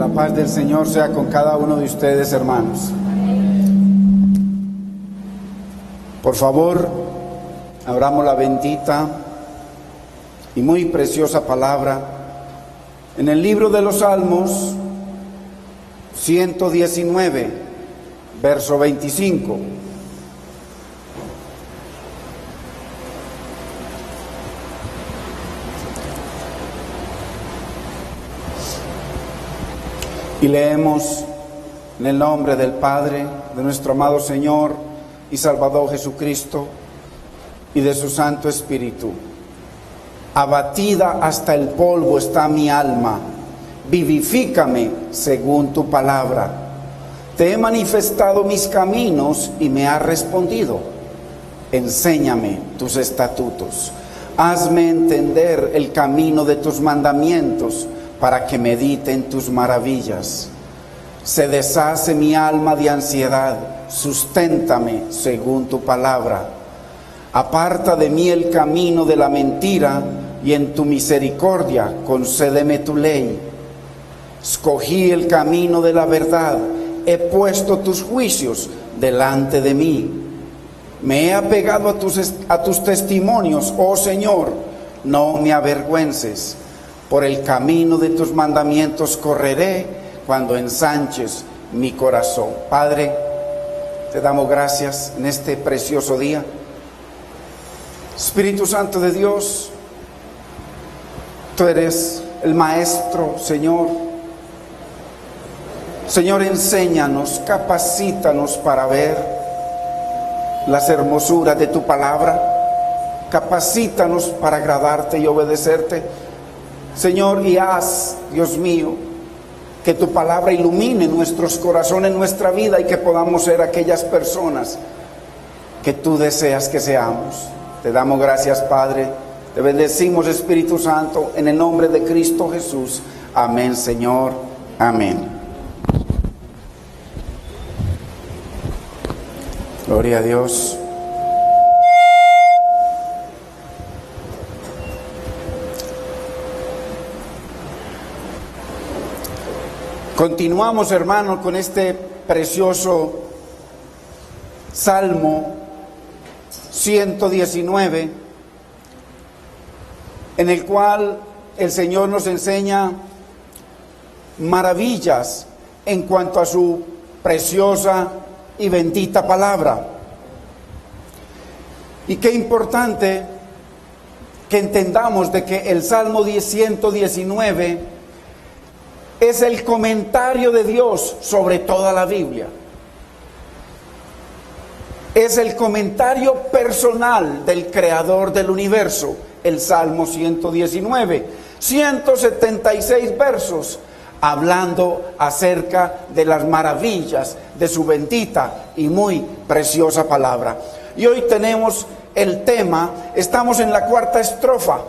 la paz del Señor sea con cada uno de ustedes, hermanos. Por favor, abramos la bendita y muy preciosa palabra en el libro de los Salmos 119, verso 25. Y leemos en el nombre del Padre, de nuestro amado Señor y Salvador Jesucristo y de su Santo Espíritu. Abatida hasta el polvo está mi alma, vivifícame según tu palabra. Te he manifestado mis caminos y me has respondido. Enséñame tus estatutos. Hazme entender el camino de tus mandamientos, para que medite en tus maravillas. Se deshace mi alma de ansiedad, susténtame según tu palabra. Aparta de mí el camino de la mentira, y en tu misericordia concédeme tu ley. Escogí el camino de la verdad, he puesto tus juicios delante de mí. Me he apegado a tus testimonios, oh Señor, no me avergüences. Por el camino de tus mandamientos correré cuando ensanches mi corazón. Padre, te damos gracias en este precioso día. Espíritu Santo de Dios, tú eres el Maestro, Señor. Señor, enséñanos, capacítanos para ver las hermosuras de tu palabra. Capacítanos para agradarte y obedecerte. Señor, y haz, Dios mío, que tu palabra ilumine nuestros corazones, nuestra vida, y que podamos ser aquellas personas que tú deseas que seamos. Te damos gracias, Padre. Te bendecimos, Espíritu Santo, en el nombre de Cristo Jesús. Amén, Señor. Amén. Gloria a Dios. Continuamos, hermanos, con este precioso Salmo 119, en el cual el Señor nos enseña maravillas en cuanto a su preciosa y bendita palabra. Y qué importante que entendamos de que el Salmo 119 es el comentario de Dios sobre toda la Biblia. Es el comentario personal del Creador del universo, el Salmo 119. 176 versos hablando acerca de las maravillas de su bendita y muy preciosa palabra. Y hoy tenemos el tema, estamos en la cuarta estrofa.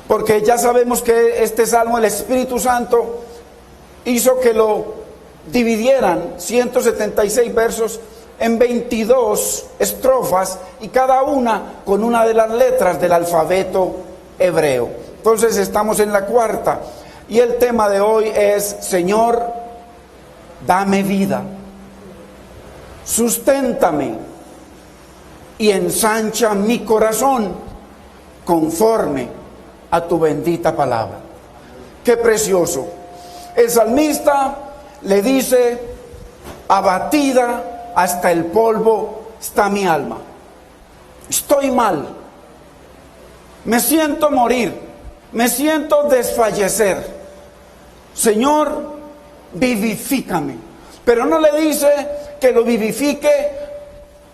Porque ya sabemos que este salmo, el Espíritu Santo hizo que lo dividieran, 176 versos, en 22 estrofas, y cada una con una de las letras del alfabeto hebreo. Entonces estamos en la cuarta, y el tema de hoy es: Señor, dame vida, susténtame y ensancha mi corazón conforme a tu bendita palabra. Qué precioso. El salmista le dice: abatida hasta el polvo está mi alma. Estoy mal. Me siento morir. Me siento desfallecer. Señor, vivifícame. Pero no le dice que lo vivifique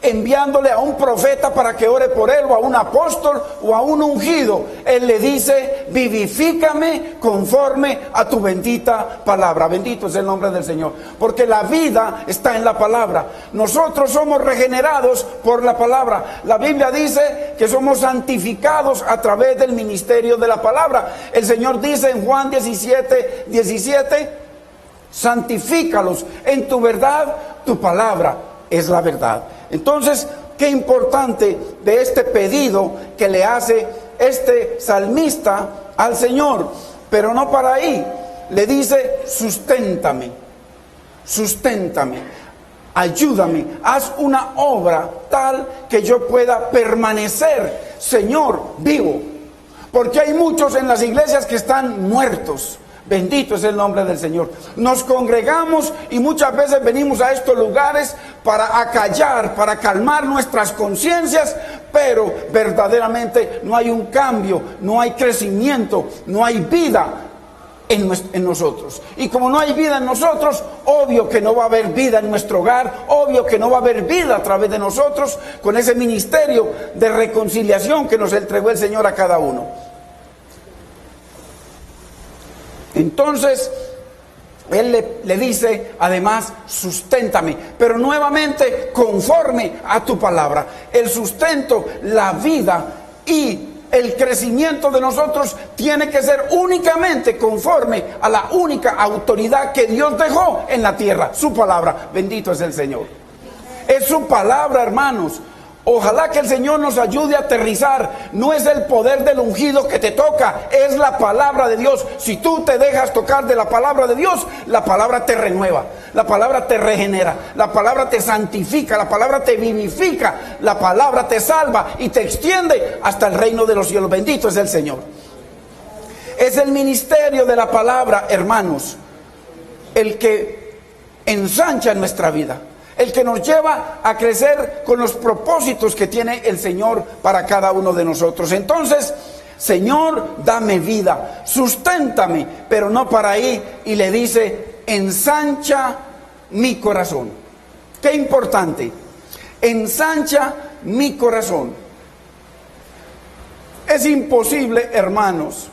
enviándole a un profeta para que ore por él, o a un apóstol, o a un ungido. Él le dice: vivifícame conforme a tu bendita palabra. Bendito es el nombre del Señor, porque la vida está en la palabra. Nosotros somos regenerados por la palabra. La Biblia dice que somos santificados a través del ministerio de la palabra. El Señor dice en Juan 17:17: santifícalos en tu verdad, tu palabra es la verdad. Entonces, qué importante de este pedido que le hace este salmista al Señor. Pero no para ahí. le dice: susténtame, susténtame, ayúdame, haz una obra tal que yo pueda permanecer, Señor, vivo. Porque hay muchos en las iglesias que están muertos. Bendito es el nombre del Señor. Nos congregamos y muchas veces venimos a estos lugares para acallar, para calmar nuestras conciencias, pero verdaderamente no hay un cambio, no hay crecimiento, no hay vida en nosotros. Y como no hay vida en nosotros, obvio que no va a haber vida en nuestro hogar, obvio que no va a haber vida a través de nosotros con ese ministerio de reconciliación que nos entregó el Señor a cada uno. Entonces, Él le dice, además, susténtame, pero nuevamente conforme a tu palabra. El sustento, la vida y el crecimiento de nosotros tiene que ser únicamente conforme a la única autoridad que Dios dejó en la tierra, su palabra. Bendito es el Señor. Es su palabra, hermanos. Ojalá que el Señor nos ayude a aterrizar. No es el poder del ungido que te toca, es la palabra de Dios. Si tú te dejas tocar de la palabra de Dios, la palabra te renueva, la palabra te regenera, la palabra te santifica, la palabra te vivifica, la palabra te salva y te extiende hasta el reino de los cielos. Bendito es el Señor. Es el ministerio de la palabra, hermanos, el que ensancha nuestra vida, el que nos lleva a crecer con los propósitos que tiene el Señor para cada uno de nosotros. Entonces, Señor, dame vida, susténtame, pero no para ahí. Y le dice: ensancha mi corazón. Qué importante, ensancha mi corazón. Es imposible, hermanos.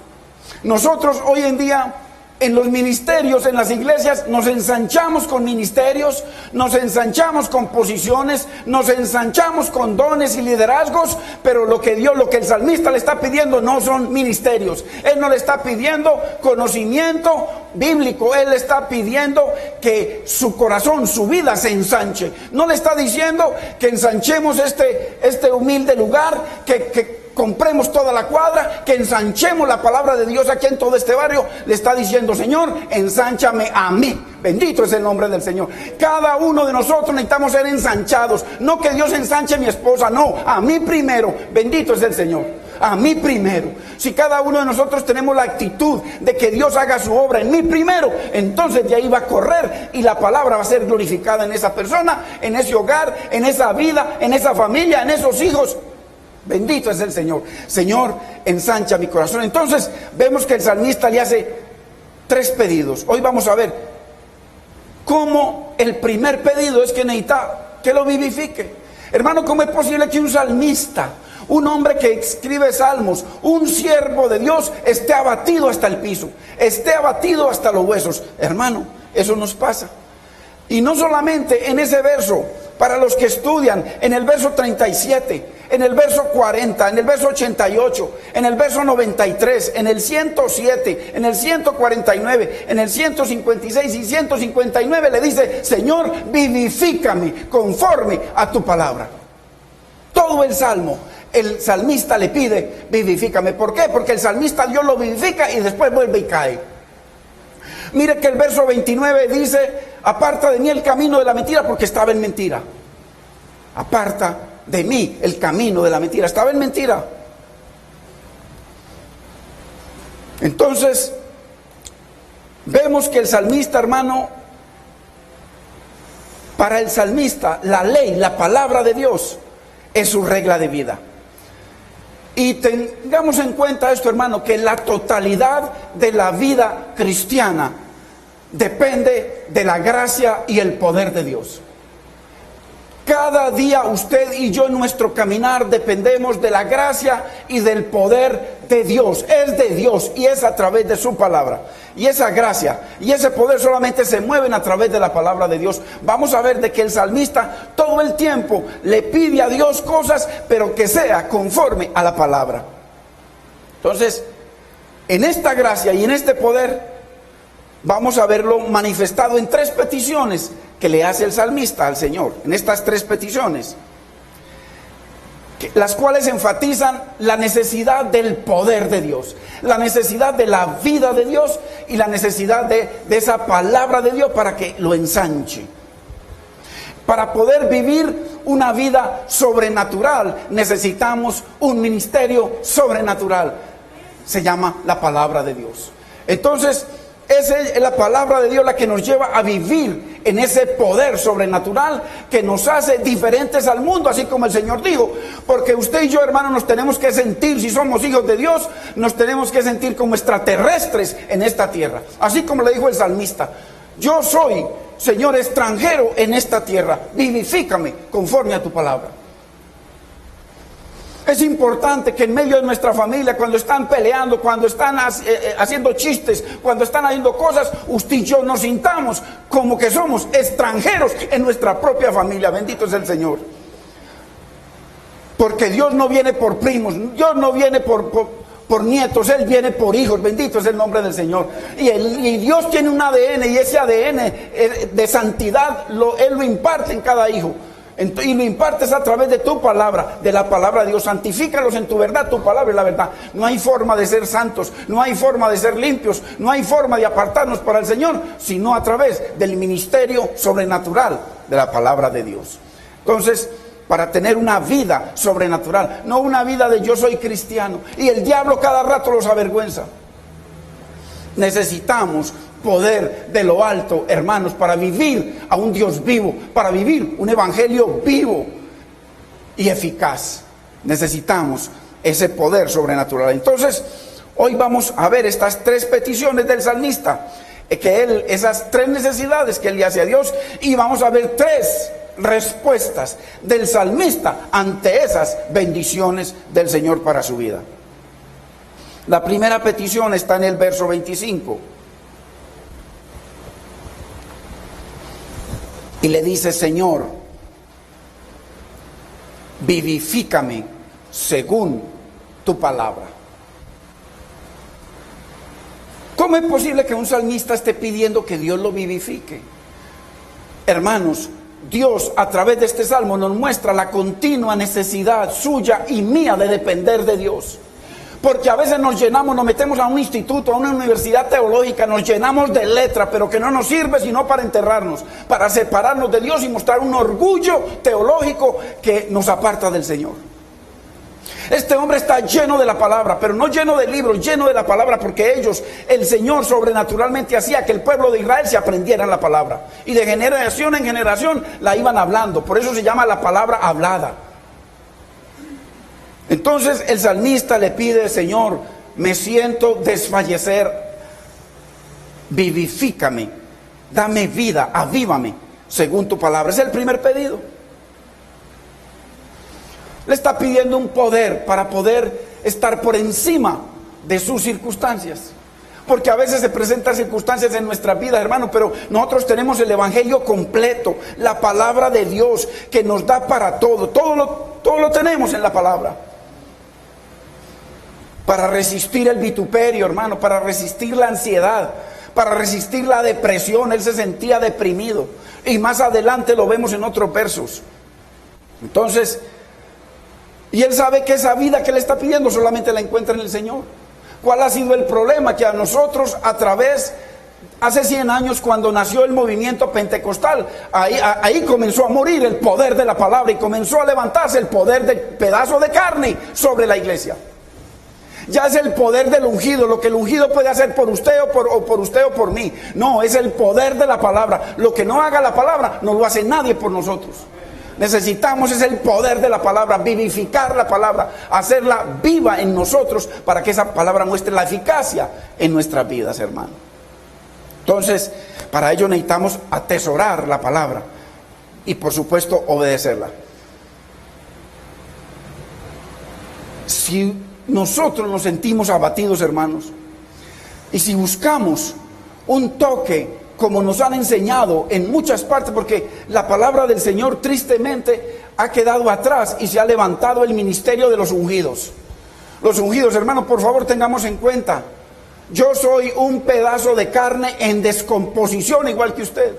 Nosotros hoy en día, en los ministerios, en las iglesias, nos ensanchamos con ministerios, nos ensanchamos con posiciones, nos ensanchamos con dones y liderazgos, pero lo que el salmista le está pidiendo no son ministerios. Él no le está pidiendo conocimiento bíblico, él le está pidiendo que su corazón, su vida se ensanche. No le está diciendo que ensanchemos este humilde lugar, que compremos toda la cuadra, que ensanchemos la palabra de Dios aquí en todo este barrio. Le está diciendo: Señor, ensánchame a mí. Bendito es el nombre del Señor. Cada uno de nosotros necesitamos ser ensanchados. No que Dios ensanche a mi esposa, no, a mí primero. Bendito es el Señor. A mí primero. Si cada uno de nosotros tenemos la actitud de que Dios haga su obra en mí primero, entonces de ahí va a correr y la palabra va a ser glorificada en esa persona, en ese hogar, en esa vida, en esa familia, en esos hijos. Bendito es el Señor. Señor, ensancha mi corazón. Entonces vemos que el salmista le hace 3 pedidos. Hoy vamos a ver cómo el primer pedido es que necesita que lo vivifique. Hermano, ¿cómo es posible que un salmista, un hombre que escribe salmos, un siervo de Dios, esté abatido hasta el piso, esté abatido hasta los huesos? Hermano, eso nos pasa. Y no solamente en ese verso, para los que estudian, en el verso 37, en el verso 40, en el verso 88, en el verso 93, en el 107, en el 149, en el 156 y 159 le dice: Señor, vivifícame conforme a tu palabra. Todo el salmo, el salmista le pide: vivifícame. ¿Por qué? Porque el salmista Dios lo vivifica y después vuelve y cae. Mire que el verso 29 dice: aparta de mí el camino de la mentira, porque estaba en mentira. Aparta de mí el camino de la mentira, estaba en mentira. Entonces vemos que el salmista, hermano, para el salmista la ley, la palabra de Dios es su regla de vida. Y tengamos en cuenta esto, hermano, que la totalidad de la vida cristiana depende de la gracia y el poder de Dios. Cada día usted y yo en nuestro caminar dependemos de la gracia y del poder de Dios. Es de Dios y es a través de su palabra. Y esa gracia y ese poder solamente se mueven a través de la palabra de Dios. Vamos a ver de que el salmista todo el tiempo le pide a Dios cosas, pero que sea conforme a la palabra. Entonces, en esta gracia y en este poder vamos a verlo manifestado en 3 peticiones que le hace el salmista al Señor. En estas 3 peticiones. las cuales enfatizan la necesidad del poder de Dios, la necesidad de la vida de Dios y la necesidad de esa palabra de Dios para que lo ensanche. Para poder vivir una vida sobrenatural necesitamos un ministerio sobrenatural. Se llama la palabra de Dios. Entonces, es la palabra de Dios la que nos lleva a vivir en ese poder sobrenatural que nos hace diferentes al mundo, así como el Señor dijo. Porque usted y yo, hermanos, nos tenemos que sentir, si somos hijos de Dios, nos tenemos que sentir como extraterrestres en esta tierra. Así como le dijo el salmista: yo soy, Señor, extranjero en esta tierra, vivifícame conforme a tu palabra. Es importante que en medio de nuestra familia, cuando están peleando, cuando están haciendo chistes, cuando están haciendo cosas, usted y yo nos sintamos como que somos extranjeros en nuestra propia familia. Bendito es el Señor. Porque Dios no viene por primos, Dios no viene por nietos, Él viene por hijos. Bendito es el nombre del Señor. Y Dios tiene un ADN, y ese ADN de santidad Él lo imparte en cada hijo. Y lo impartes a través de tu palabra, de la palabra de Dios. Santifícalos en tu verdad, tu palabra es la verdad. No hay forma de ser santos, no hay forma de ser limpios, no hay forma de apartarnos para el Señor, sino a través del ministerio sobrenatural de la palabra de Dios. Entonces, para tener una vida sobrenatural, no una vida de yo soy cristiano, y el diablo cada rato los avergüenza. Necesitamos poder de lo alto, hermanos, para vivir a un Dios vivo, para vivir un evangelio vivo y eficaz. Necesitamos ese poder sobrenatural. Entonces, hoy vamos a ver estas tres peticiones del salmista, esas tres necesidades que él le hace a Dios, y vamos a ver tres respuestas del salmista ante esas bendiciones del Señor para su vida. La primera petición está en el verso 25. Y le dice: Señor, vivifícame según tu palabra. ¿Cómo es posible que un salmista esté pidiendo que Dios lo vivifique? Hermanos, Dios a través de este salmo nos muestra la continua necesidad suya y mía de depender de Dios. Porque a veces nos metemos a un instituto, a una universidad teológica, nos llenamos de letra, pero que no nos sirve sino para enterrarnos, para separarnos de Dios y mostrar un orgullo teológico que nos aparta del Señor. Este hombre está lleno de la palabra, pero no lleno de libros, lleno de la palabra, porque el Señor sobrenaturalmente hacía que el pueblo de Israel se aprendiera la palabra, y de generación en generación la iban hablando. Por eso se llama la palabra hablada. Entonces el salmista le pide: Señor, me siento desfallecer, vivifícame, dame vida, avívame según tu palabra. Es el primer pedido. Le está pidiendo un poder para poder estar por encima de sus circunstancias. Porque a veces se presentan circunstancias en nuestra vida, hermano, pero nosotros tenemos el evangelio completo, la palabra de Dios que nos da para todo. Todo lo tenemos en la palabra. Para resistir el vituperio, hermano, para resistir la ansiedad, para resistir la depresión. Él se sentía deprimido, y más adelante lo vemos en otros versos. Entonces, y él sabe que esa vida que le está pidiendo solamente la encuentra en el Señor. ¿Cuál ha sido el problema? Que a nosotros, hace 100 años, cuando nació el movimiento pentecostal, ahí comenzó a morir el poder de la palabra, y comenzó a levantarse el poder del pedazo de carne sobre la iglesia. Ya es el poder del ungido, lo que el ungido puede hacer por usted o por usted o por mí. No, es el poder de la palabra. Lo que no haga la palabra no lo hace nadie por nosotros. Necesitamos es el poder de la palabra, vivificar la palabra, hacerla viva en nosotros para que esa palabra muestre la eficacia en nuestras vidas, hermano. Entonces, para ello necesitamos atesorar la palabra y, por supuesto, obedecerla. Si nosotros nos sentimos abatidos, hermanos, y si buscamos un toque, como nos han enseñado en muchas partes, porque la palabra del Señor tristemente ha quedado atrás y se ha levantado el ministerio de los ungidos. Los ungidos, hermanos, por favor, tengamos en cuenta: yo soy un pedazo de carne en descomposición igual que usted.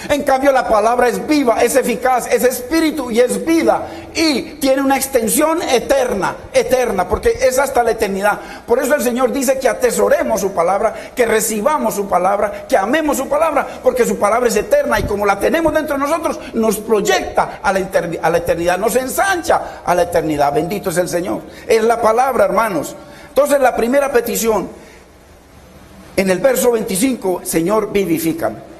En cambio la palabra es viva, es eficaz, es espíritu y es vida. Y tiene una extensión eterna, porque es hasta la eternidad. Por eso el Señor dice que atesoremos su palabra, que recibamos su palabra, que amemos su palabra, porque su palabra es eterna y como la tenemos dentro de nosotros, nos proyecta a la eternidad, nos ensancha a la eternidad. Bendito es el Señor. Es la palabra, hermanos. Entonces la primera petición, en el verso 25, Señor, vivifícame.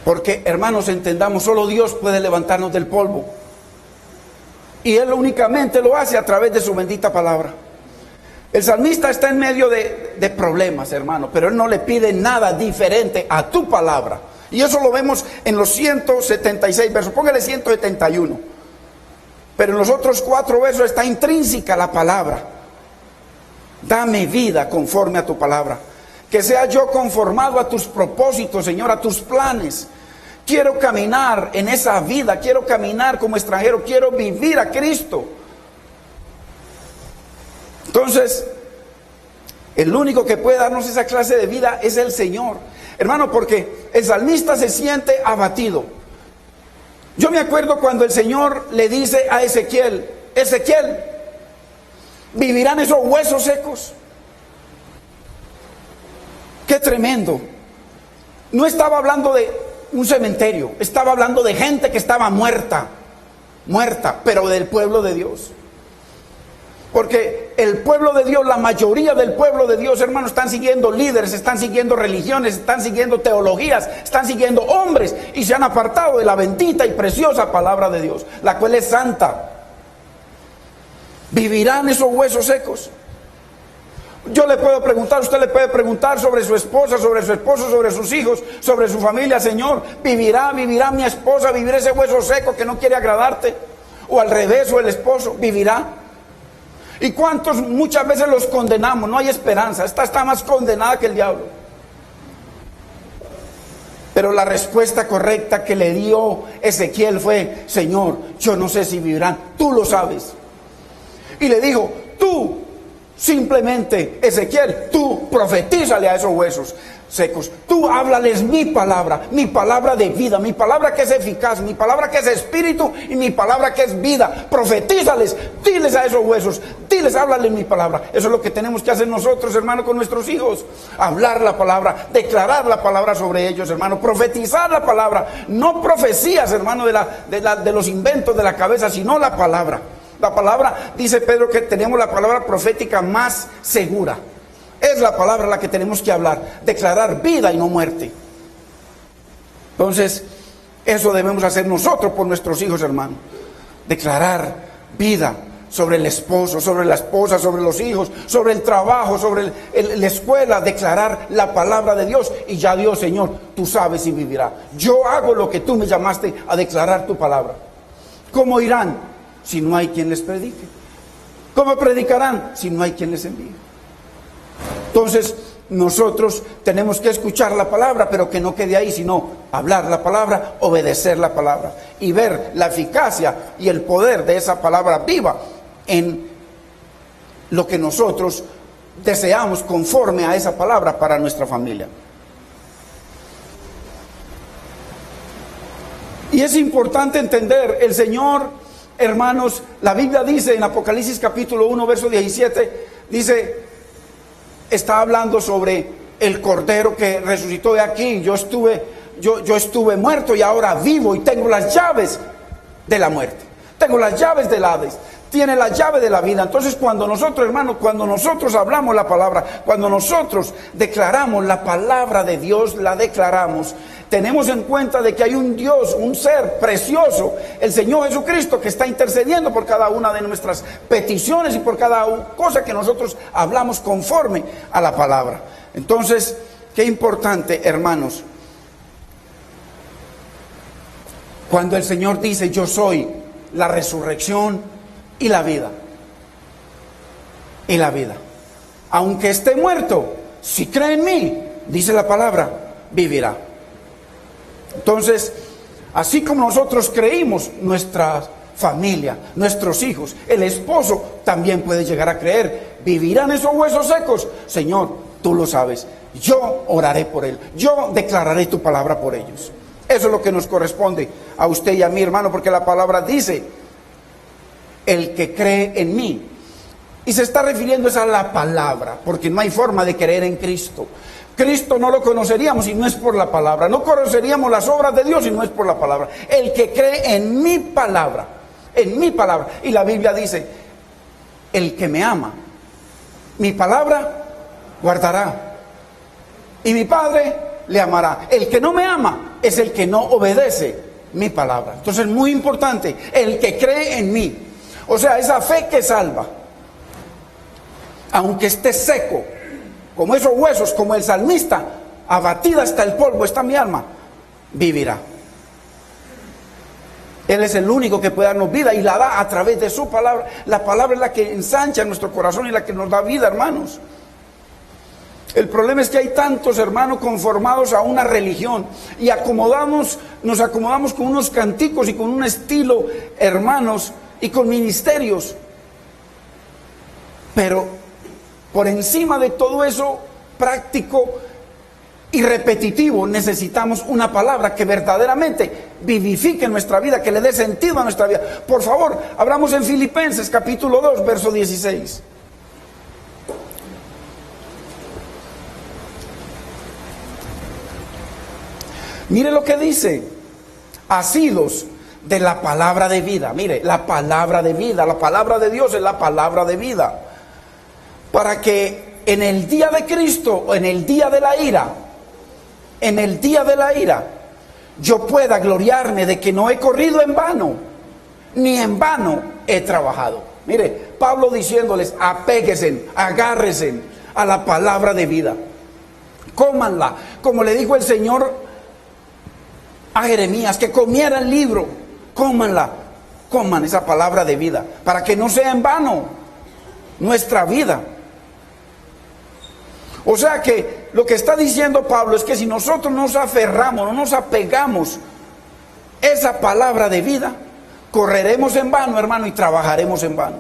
Porque, hermanos, entendamos, solo Dios puede levantarnos del polvo. Y Él únicamente lo hace a través de su bendita palabra. El salmista está en medio de problemas, hermano, pero él no le pide nada diferente a tu palabra. Y eso lo vemos en los 176 versos. Póngale 171. Pero en los otros 4 versos está intrínseca la palabra. Dame vida conforme a tu palabra. Que sea yo conformado a tus propósitos, Señor, a tus planes. Quiero caminar en esa vida, quiero caminar como extranjero, quiero vivir a Cristo. Entonces, el único que puede darnos esa clase de vida es el Señor. Hermano, porque el salmista se siente abatido. Yo me acuerdo cuando el Señor le dice a Ezequiel, Ezequiel, ¿vivirán esos huesos secos? Qué tremendo. No estaba hablando de un cementerio, estaba hablando de gente que estaba muerta, pero del pueblo de Dios. Porque el pueblo de Dios, la mayoría del pueblo de Dios, hermanos, están siguiendo líderes, están siguiendo religiones, están siguiendo teologías, están siguiendo hombres y se han apartado de la bendita y preciosa palabra de Dios, la cual es santa. ¿Vivirán esos huesos secos? Yo le puedo preguntar, usted le puede preguntar sobre su esposa, sobre su esposo, sobre sus hijos, sobre su familia. Señor, ¿vivirá mi esposa, vivirá ese hueso seco que no quiere agradarte? O al revés, o el esposo, ¿vivirá? ¿Y cuántos muchas veces los condenamos? No hay esperanza, esta está más condenada que el diablo. Pero la respuesta correcta que le dio Ezequiel fue, Señor, yo no sé si vivirán, tú lo sabes. Y le dijo, tú simplemente, Ezequiel, tú profetízale a esos huesos secos. Tú háblales mi palabra de vida, mi palabra que es eficaz, mi palabra que es espíritu y mi palabra que es vida. Profetízales, diles a esos huesos, diles, háblales mi palabra. Eso es lo que tenemos que hacer nosotros, hermano, con nuestros hijos. Hablar la palabra, declarar la palabra sobre ellos, hermano, profetizar la palabra. No profecías, hermano, de los inventos de la cabeza, sino la palabra. La palabra, dice Pedro, que tenemos la palabra profética más segura. Es la palabra la que tenemos que hablar, declarar vida y no muerte. Entonces, eso debemos hacer nosotros por nuestros hijos, hermano. Declarar vida sobre el esposo, sobre la esposa, sobre los hijos, sobre el trabajo, sobre la escuela. Declarar la palabra de Dios. Y ya Dios, Señor, tú sabes si vivirá. Yo hago lo que tú me llamaste a declarar tu palabra. ¿Cómo irán si no hay quien les predique? ¿Cómo predicarán si no hay quien les envíe? Entonces, nosotros tenemos que escuchar la palabra, pero que no quede ahí, sino hablar la palabra, obedecer la palabra y ver la eficacia y el poder de esa palabra viva en lo que nosotros deseamos conforme a esa palabra para nuestra familia. Y es importante entender, el Señor, hermanos, la Biblia dice en Apocalipsis capítulo 1, verso 17, dice, está hablando sobre el Cordero que resucitó de aquí. Yo estuve muerto y ahora vivo y tengo las llaves de la muerte. Tengo las llaves del Hades. Tiene la llave de la vida. Entonces cuando nosotros, hermanos, cuando nosotros hablamos la palabra, cuando nosotros declaramos la palabra de Dios, la declaramos, tenemos en cuenta de que hay un Dios, un ser precioso, el Señor Jesucristo, que está intercediendo por cada una de nuestras peticiones y por cada cosa que nosotros hablamos conforme a la palabra. Entonces, qué importante, hermanos, cuando el Señor dice, yo soy la resurrección y la vida. Y la vida. Aunque esté muerto, si cree en mí, dice la palabra, vivirá. Entonces, así como nosotros creímos, nuestra familia, nuestros hijos, el esposo también puede llegar a creer. ¿Vivirán esos huesos secos? Señor, tú lo sabes. Yo oraré por él, yo declararé tu palabra por ellos. Eso es lo que nos corresponde a usted y a mí, hermano, porque la palabra dice, el que cree en mí. Y se está refiriendo a la palabra, porque no hay forma de creer en Cristo. Cristo no lo conoceríamos si no es por la palabra. No conoceríamos las obras de Dios si no es por la palabra. El que cree en mi palabra, en mi palabra. Y la Biblia dice, el que me ama, mi palabra guardará. Y mi Padre le amará. El que no me ama es el que no obedece mi palabra. Entonces es muy importante, el que cree en mí. O sea, esa fe que salva. Aunque esté seco, como esos huesos, como el salmista, abatida hasta el polvo está mi alma, vivirá. Él es el único que puede darnos vida y la da a través de su palabra. La palabra es la que ensancha nuestro corazón y la que nos da vida, hermanos. El problema es que hay tantos hermanos conformados a una religión y nos acomodamos con unos canticos y con un estilo, hermanos, y con ministerios. Pero por encima de todo eso práctico y repetitivo, necesitamos una palabra que verdaderamente vivifique nuestra vida, que le dé sentido a nuestra vida. Por favor, abramos en Filipenses capítulo 2, verso 16. Mire lo que dice, asidos de la palabra de vida. Mire, la palabra de vida, la palabra de Dios es la palabra de vida. Para que en el día de Cristo, o en el día de la ira, yo pueda gloriarme de que no he corrido en vano, ni en vano he trabajado. Mire, Pablo diciéndoles, apéguense, agárrense a la palabra de vida. Cómanla, como le dijo el Señor a Jeremías, que comiera el libro. Cómanla, coman esa palabra de vida, para que no sea en vano nuestra vida. O sea que lo que está diciendo Pablo es que si nosotros nos aferramos, no nos apegamos a esa palabra de vida, correremos en vano, hermano, y trabajaremos en vano.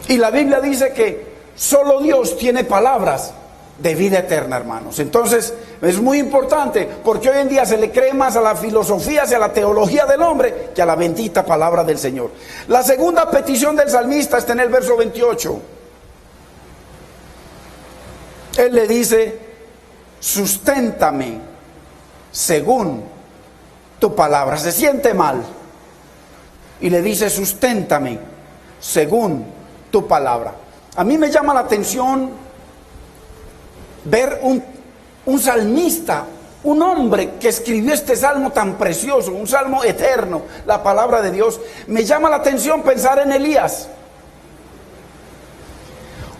Y la Biblia dice que solo Dios tiene palabras de vida eterna, hermanos. Entonces es muy importante, porque hoy en día se le cree más a la filosofía, a la teología del hombre, que a la bendita palabra del Señor. La segunda petición del salmista está en el verso 28. Él le dice, susténtame según tu palabra. Se siente mal y le dice, susténtame según tu palabra. A mí me llama la atención ver un salmista, un hombre que escribió este salmo tan precioso, un salmo eterno, la palabra de Dios. Me llama la atención pensar en Elías,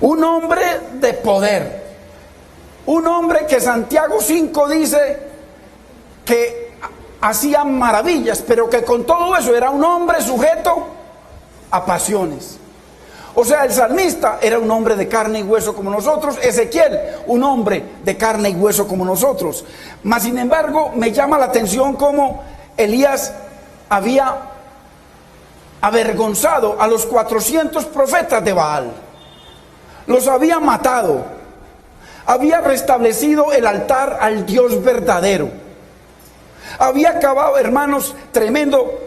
un hombre de poder, un hombre que Santiago 5 dice que hacía maravillas, pero que con todo eso era un hombre sujeto a pasiones. O sea, el salmista era un hombre de carne y hueso como nosotros. Ezequiel, un hombre de carne y hueso como nosotros. Mas, sin embargo, me llama la atención cómo Elías había avergonzado a los 400 profetas de Baal. Los había matado. Había restablecido el altar al Dios verdadero. Había acabado, hermanos, tremendo.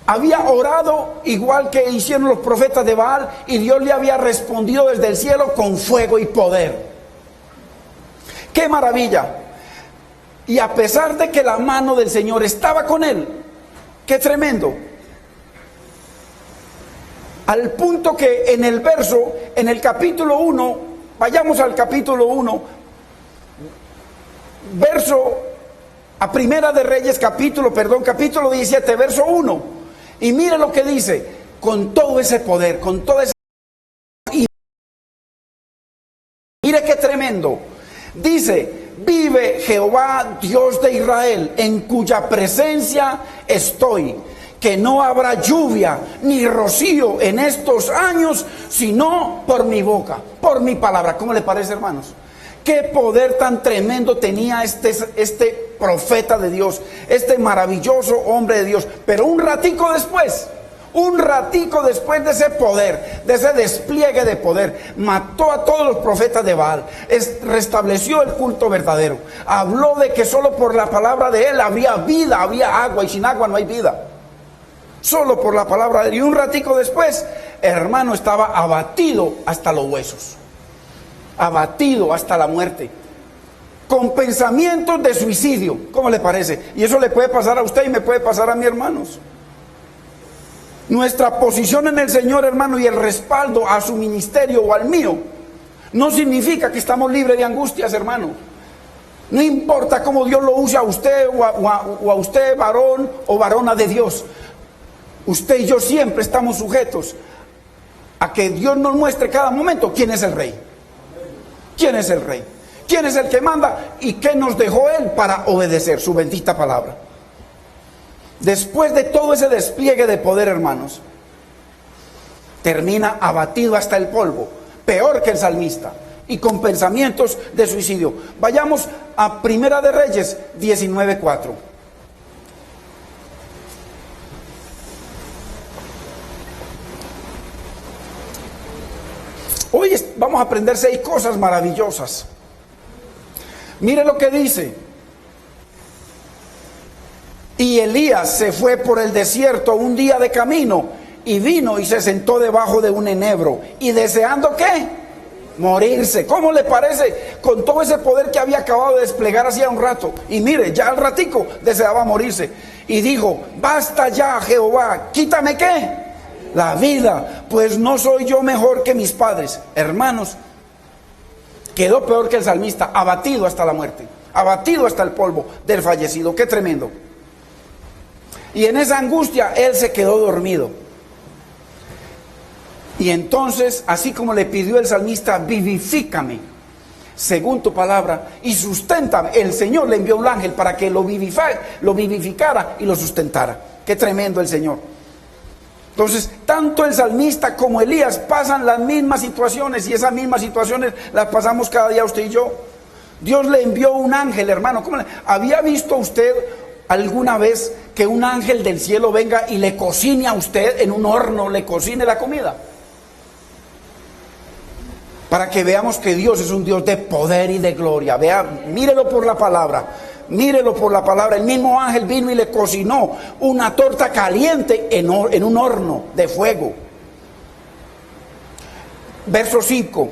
Había orado igual que hicieron los profetas de Baal, y Dios le había respondido desde el cielo con fuego y poder. ¡Qué maravilla! Y a pesar de que la mano del Señor estaba con él, ¡qué tremendo! Al punto que en el capítulo 1, vayamos al capítulo 1, a Primera de Reyes, capítulo 17, verso 1. Y mire lo que dice, con todo ese poder, con toda esa... Y mire qué tremendo. Dice, vive Jehová, Dios de Israel, en cuya presencia estoy, que no habrá lluvia ni rocío en estos años, sino por mi boca, por mi palabra. ¿Cómo le parece, hermanos? Qué poder tan tremendo tenía este profeta de Dios, este maravilloso hombre de Dios. Pero un ratico después, Un ratico después de ese poder, de ese despliegue de poder, mató a todos los profetas de Baal, restableció el culto verdadero, habló de que solo por la palabra de él había vida, había agua, y sin agua no hay vida. Solo por la palabra de él. Y un ratico después, hermano, estaba abatido hasta los huesos, abatido hasta la muerte, con pensamientos de suicidio. ¿Cómo le parece? Y eso le puede pasar a usted y me puede pasar a mí, hermanos. Nuestra posición en el Señor, hermano, y el respaldo a su ministerio o al mío, no significa que estamos libres de angustias, hermano. No importa cómo Dios lo use a usted o a usted, varón o varona de Dios. Usted y yo siempre estamos sujetos a que Dios nos muestre cada momento quién es el Rey. ¿Quién es el Rey? ¿Quién es el que manda? ¿Y qué nos dejó Él para obedecer su bendita palabra? Después de todo ese despliegue de poder, hermanos, termina abatido hasta el polvo, peor que el salmista, y con pensamientos de suicidio. Vayamos a Primera de Reyes 19:4. Hoy vamos a aprender 6 cosas maravillosas. Mire lo que dice. Y Elías se fue por el desierto un día de camino, y vino y se sentó debajo de un enebro, y deseando ¿qué? Morirse. ¿Cómo le parece? Con todo ese poder que había acabado de desplegar hacía un rato, y mire, ya al ratico deseaba morirse, y dijo: basta ya, Jehová, quítame ¿qué? La vida, pues no soy yo mejor que mis padres. Hermanos, quedó peor que el salmista, abatido hasta la muerte, abatido hasta el polvo del fallecido. Qué tremendo. Y en esa angustia él se quedó dormido. Y entonces, así como le pidió el salmista: vivifícame según tu palabra y susténtame, el Señor le envió un ángel para que lo vivificara y lo sustentara. Qué tremendo el Señor. Entonces, tanto el salmista como Elías pasan las mismas situaciones, y esas mismas situaciones las pasamos cada día usted y yo. Dios le envió un ángel, hermano. ¿Había visto usted alguna vez que un ángel del cielo venga y le cocine a usted en un horno, le cocine la comida? Para que veamos que Dios es un Dios de poder y de gloria. Vea, mírelo por la palabra. Mírelo por la palabra. El mismo ángel vino y le cocinó una torta caliente en un horno de fuego. Verso 5.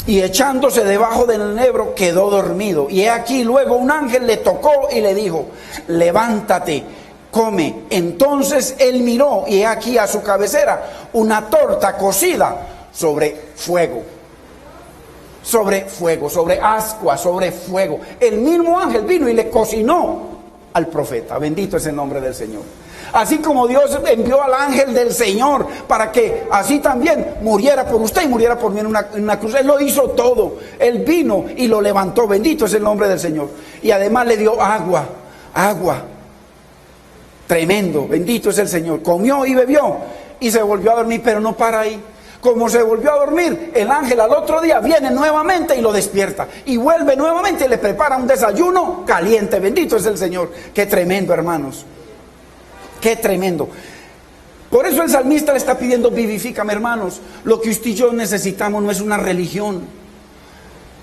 Y echándose debajo del enebro quedó dormido. Y he aquí luego un ángel le tocó y le dijo: levántate, come. Entonces él miró, y he aquí a su cabecera una torta cocida sobre fuego. Sobre fuego, sobre ascua, sobre fuego. El mismo ángel vino y le cocinó al profeta. Bendito es el nombre del Señor. Así como Dios envió al ángel del Señor para que así también muriera por usted y muriera por mí en una cruz. Él lo hizo todo. Él vino y lo levantó. Bendito es el nombre del Señor. Y además le dio agua. Tremendo. Bendito es el Señor. Comió y bebió y se volvió a dormir, pero no para ahí. Como se volvió a dormir, el ángel al otro día viene nuevamente y lo despierta. Y vuelve nuevamente y le prepara un desayuno caliente. Bendito es el Señor. Qué tremendo, hermanos. Qué tremendo. Por eso el salmista le está pidiendo: vivifícame, hermanos. Lo que usted y yo necesitamos no es una religión.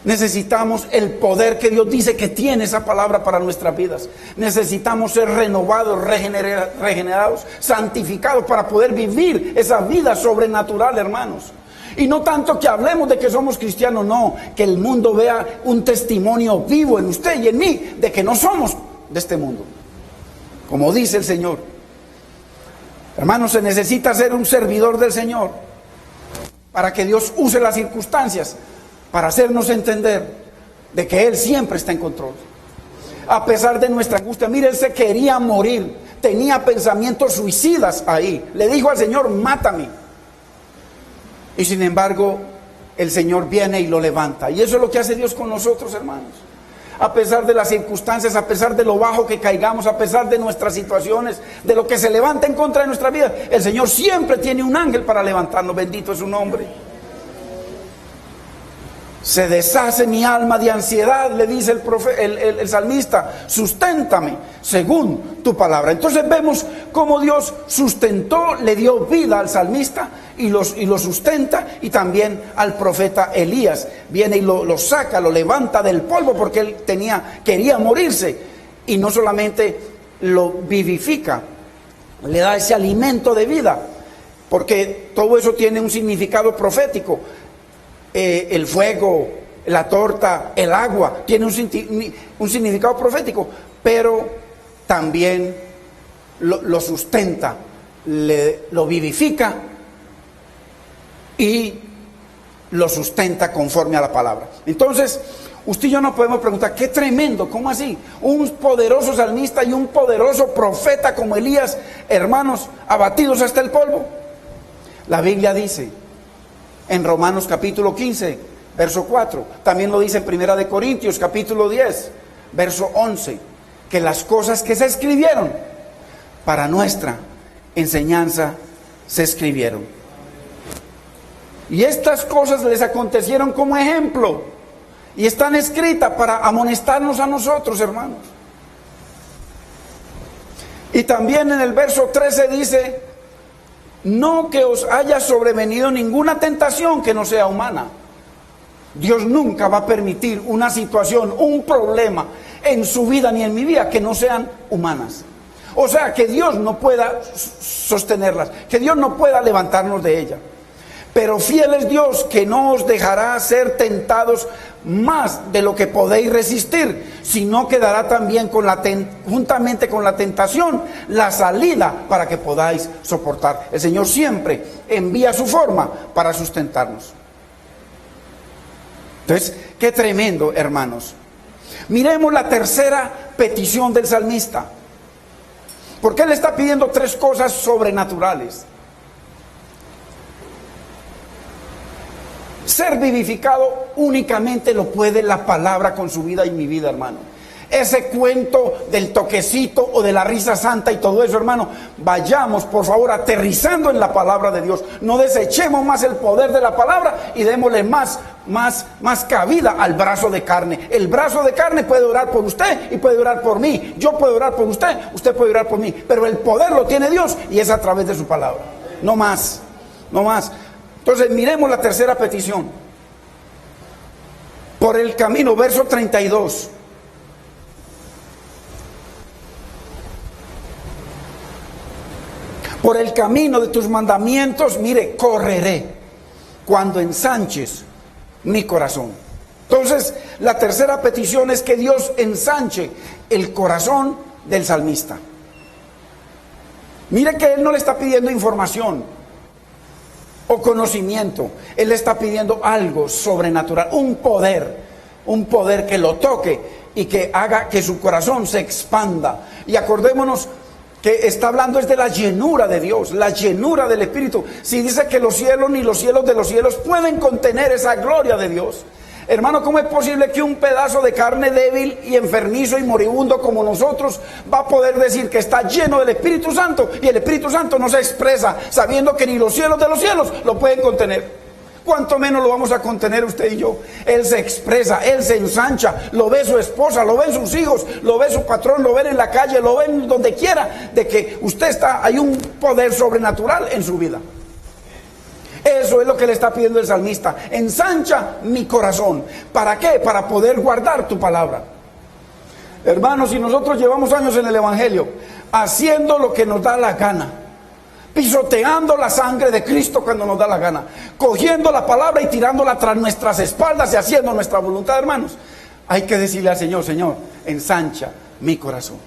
Necesitamos el poder que Dios dice que tiene esa palabra para nuestras vidas. Necesitamos ser renovados, regenerados, santificados para poder vivir esa vida sobrenatural, hermanos. Y no tanto que hablemos de que somos cristianos, no. Que el mundo vea un testimonio vivo en usted y en mí de que no somos de este mundo, como dice el Señor. Hermanos, se necesita ser un servidor del Señor para que Dios use las circunstancias para hacernos entender de que Él siempre está en control. A pesar de nuestra angustia, mire, Él se quería morir, tenía pensamientos suicidas ahí. Le dijo al Señor: mátame. Y sin embargo, el Señor viene y lo levanta. Y eso es lo que hace Dios con nosotros, hermanos. A pesar de las circunstancias, a pesar de lo bajo que caigamos, a pesar de nuestras situaciones, de lo que se levanta en contra de nuestra vida, el Señor siempre tiene un ángel para levantarnos. Bendito es su nombre. Se deshace mi alma de ansiedad, le dice el salmista, susténtame según tu palabra. Entonces vemos cómo Dios sustentó, le dio vida al salmista y lo sustenta, y también al profeta Elías. Viene y lo saca, lo levanta del polvo porque él quería morirse, y no solamente lo vivifica, le da ese alimento de vida, porque todo eso tiene un significado profético. El fuego, la torta, el agua, tiene un significado profético, pero también lo sustenta, lo vivifica y lo sustenta conforme a la palabra. Entonces, usted y yo nos podemos preguntar, qué tremendo, ¿cómo así? Un poderoso salmista y un poderoso profeta como Elías, hermanos, abatidos hasta el polvo. La Biblia dice en Romanos capítulo 15, verso 4, también lo dice en Primera de Corintios capítulo 10, verso 11, que las cosas que se escribieron para nuestra enseñanza se escribieron. Y estas cosas les acontecieron como ejemplo, y están escritas para amonestarnos a nosotros, hermanos. Y también en el verso 13 dice, no que os haya sobrevenido ninguna tentación que no sea humana. Dios nunca va a permitir una situación, un problema en su vida ni en mi vida que no sean humanas. O sea, que Dios no pueda sostenerlas, que Dios no pueda levantarnos de ellas. Pero fiel es Dios, que no os dejará ser tentados más de lo que podéis resistir, sino que dará también juntamente con la tentación la salida para que podáis soportar. El Señor siempre envía su forma para sustentarnos. Entonces, qué tremendo, hermanos. Miremos la tercera petición del salmista, porque él está pidiendo tres cosas sobrenaturales. Ser vivificado únicamente lo puede la palabra con su vida y mi vida, hermano. Ese cuento del toquecito o de la risa santa y todo eso, hermano, vayamos por favor aterrizando en la palabra de Dios. No desechemos más el poder de la palabra y démosle más cabida al brazo de carne. El brazo de carne puede orar por usted y puede orar por mí. Yo puedo orar por usted, usted puede orar por mí. Pero el poder lo tiene Dios y es a través de su palabra. No más, no más. Entonces miremos la tercera petición. Por el camino, verso 32. Por el camino de tus mandamientos, mire, correré cuando ensanches mi corazón. Entonces, la tercera petición es que Dios ensanche el corazón del salmista. Mire que él no le está pidiendo información o conocimiento, él está pidiendo algo sobrenatural, un poder que lo toque y que haga que su corazón se expanda. Y acordémonos que está hablando es de la llenura de Dios, la llenura del Espíritu. Si dice que los cielos ni los cielos de los cielos pueden contener esa gloria de Dios. Hermano, ¿cómo es posible que un pedazo de carne débil y enfermizo y moribundo como nosotros va a poder decir que está lleno del Espíritu Santo y el Espíritu Santo no se expresa sabiendo que ni los cielos de los cielos lo pueden contener? ¿Cuánto menos lo vamos a contener usted y yo? Él se expresa, él se ensancha, lo ve su esposa, lo ven sus hijos, lo ve su patrón, lo ven en la calle, lo ven donde quiera, de que usted está, hay un poder sobrenatural en su vida. Eso es lo que le está pidiendo el salmista. Ensancha mi corazón. ¿Para qué? Para poder guardar tu palabra. Hermanos, si nosotros llevamos años en el Evangelio, haciendo lo que nos da la gana, pisoteando la sangre de Cristo cuando nos da la gana, cogiendo la palabra y tirándola tras nuestras espaldas y haciendo nuestra voluntad, hermanos, hay que decirle al Señor, Señor, ensancha mi corazón.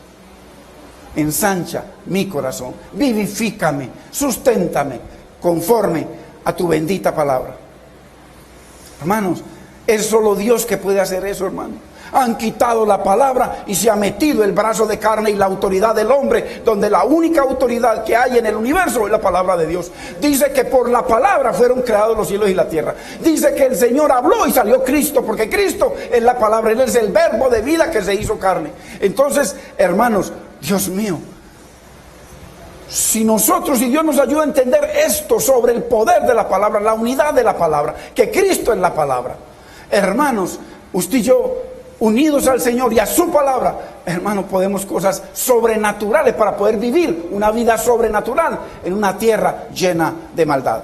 Ensancha mi corazón. Vivifícame, susténtame conforme a tu bendita palabra. Hermanos, es solo Dios que puede hacer eso, hermano. Han quitado la palabra y se ha metido el brazo de carne y la autoridad del hombre, donde la única autoridad que hay en el universo es la palabra de Dios. Dice que por la palabra fueron creados los cielos y la tierra. Dice que el Señor habló y salió Cristo, porque Cristo es la palabra, Él es el verbo de vida que se hizo carne. Entonces, hermanos, Dios mío, si nosotros y Dios nos ayuda a entender esto sobre el poder de la palabra, la unidad de la palabra, que Cristo es la palabra, Hermanos, usted y yo, unidos al Señor y a su palabra, hermanos, podemos cosas sobrenaturales para poder vivir una vida sobrenatural en una tierra llena de maldad.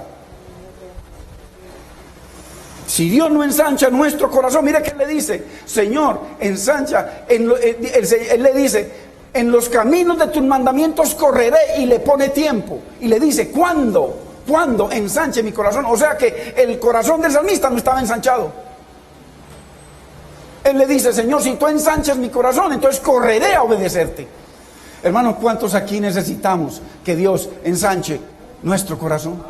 Si Dios no ensancha nuestro corazón, mire que Él le dice, Señor, ensancha, Él le dice, en los caminos de tus mandamientos correré, y le pone tiempo, y le dice, ¿cuándo ensanche mi corazón? O sea que el corazón del salmista no estaba ensanchado. Él le dice, Señor, si tú ensanchas mi corazón, entonces correré a obedecerte. Hermanos, ¿cuántos aquí necesitamos que Dios ensanche nuestro corazón?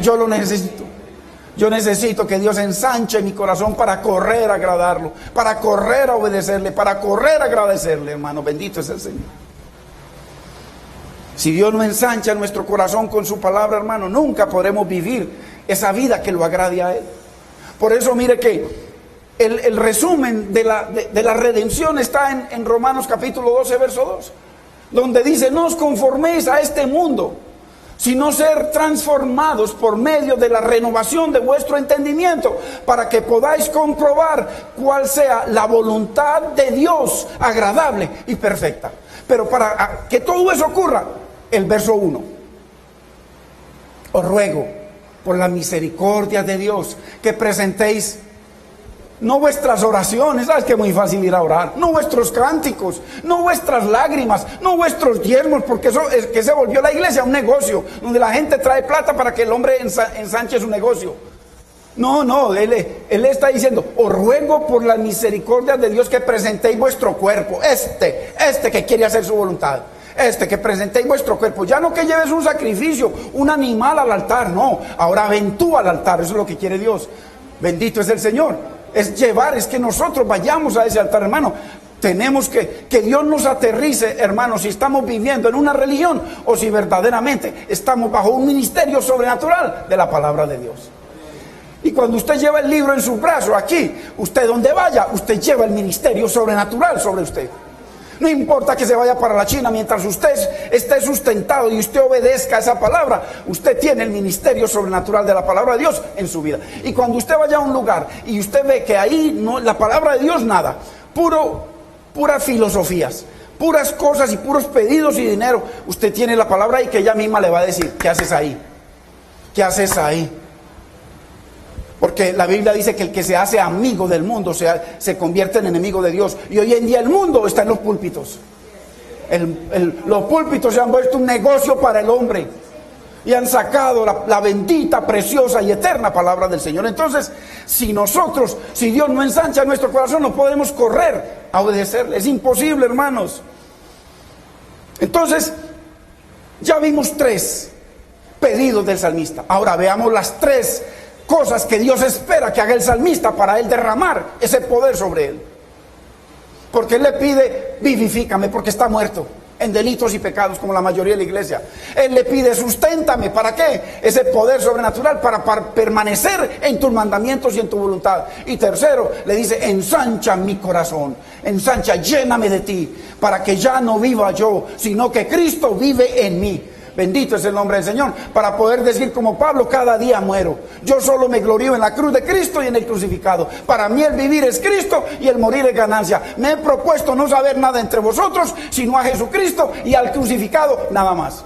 Yo lo necesito. Yo necesito que Dios ensanche mi corazón para correr a agradarlo, para correr a obedecerle, para correr a agradecerle, hermano. Bendito es el Señor. Si Dios no ensancha nuestro corazón con su palabra, hermano, nunca podremos vivir esa vida que lo agrade a Él. Por eso mire que el resumen de la redención está en Romanos capítulo 12, verso 2, donde dice, no os conforméis a este mundo, sino ser transformados por medio de la renovación de vuestro entendimiento, para que podáis comprobar cuál sea la voluntad de Dios agradable y perfecta. Pero para que todo eso ocurra, el verso 1, os ruego por la misericordia de Dios que presentéis no vuestras oraciones, sabes que es muy fácil ir a orar, no vuestros cánticos, no vuestras lágrimas, no vuestros diezmos, porque eso es que se volvió la iglesia un negocio, donde la gente trae plata para que el hombre ensanche su negocio. No, él está diciendo, os ruego por la misericordia de Dios que presentéis vuestro cuerpo, este que quiere hacer su voluntad, que presentéis vuestro cuerpo, ya no que lleves un sacrificio, un animal al altar, no, ahora ven tú al altar, eso es lo que quiere Dios. Bendito es el Señor. Es que nosotros vayamos a ese altar, hermano. Tenemos que Dios nos aterrice, hermano, si estamos viviendo en una religión o si verdaderamente estamos bajo un ministerio sobrenatural de la palabra de Dios. Y cuando usted lleva el libro en su brazo aquí, usted donde vaya, usted lleva el ministerio sobrenatural sobre usted. No importa que se vaya para la China, mientras usted esté sustentado y usted obedezca a esa palabra, usted tiene el ministerio sobrenatural de la palabra de Dios en su vida. Y cuando usted vaya a un lugar y usted ve que ahí no, la palabra de Dios nada, puras filosofías, puras cosas y puros pedidos y dinero, usted tiene la palabra y que ella misma le va a decir, ¿qué haces ahí? ¿Qué haces ahí? Porque la Biblia dice que el que se hace amigo del mundo se convierte en enemigo de Dios. Y hoy en día el mundo está en los púlpitos. Los púlpitos se han vuelto un negocio para el hombre. Y han sacado la bendita, preciosa y eterna palabra del Señor. Entonces, si Dios no ensancha nuestro corazón, no podemos correr a obedecerle. Es imposible, hermanos. Entonces, ya vimos 3 pedidos del salmista. Ahora veamos las 3 cosas que Dios espera que haga el salmista para él derramar ese poder sobre él. Porque él le pide, vivifícame, porque está muerto en delitos y pecados como la mayoría de la iglesia. Él le pide, susténtame, ¿para qué? Ese poder sobrenatural para permanecer en tus mandamientos y en tu voluntad. Y tercero, le dice, ensancha mi corazón, ensancha, lléname de ti, para que ya no viva yo, sino que Cristo vive en mí. Bendito es el nombre del Señor, para poder decir como Pablo, cada día muero. Yo solo me glorío en la cruz de Cristo y en el crucificado. Para mí el vivir es Cristo y el morir es ganancia. Me he propuesto no saber nada entre vosotros, sino a Jesucristo y al crucificado, nada más.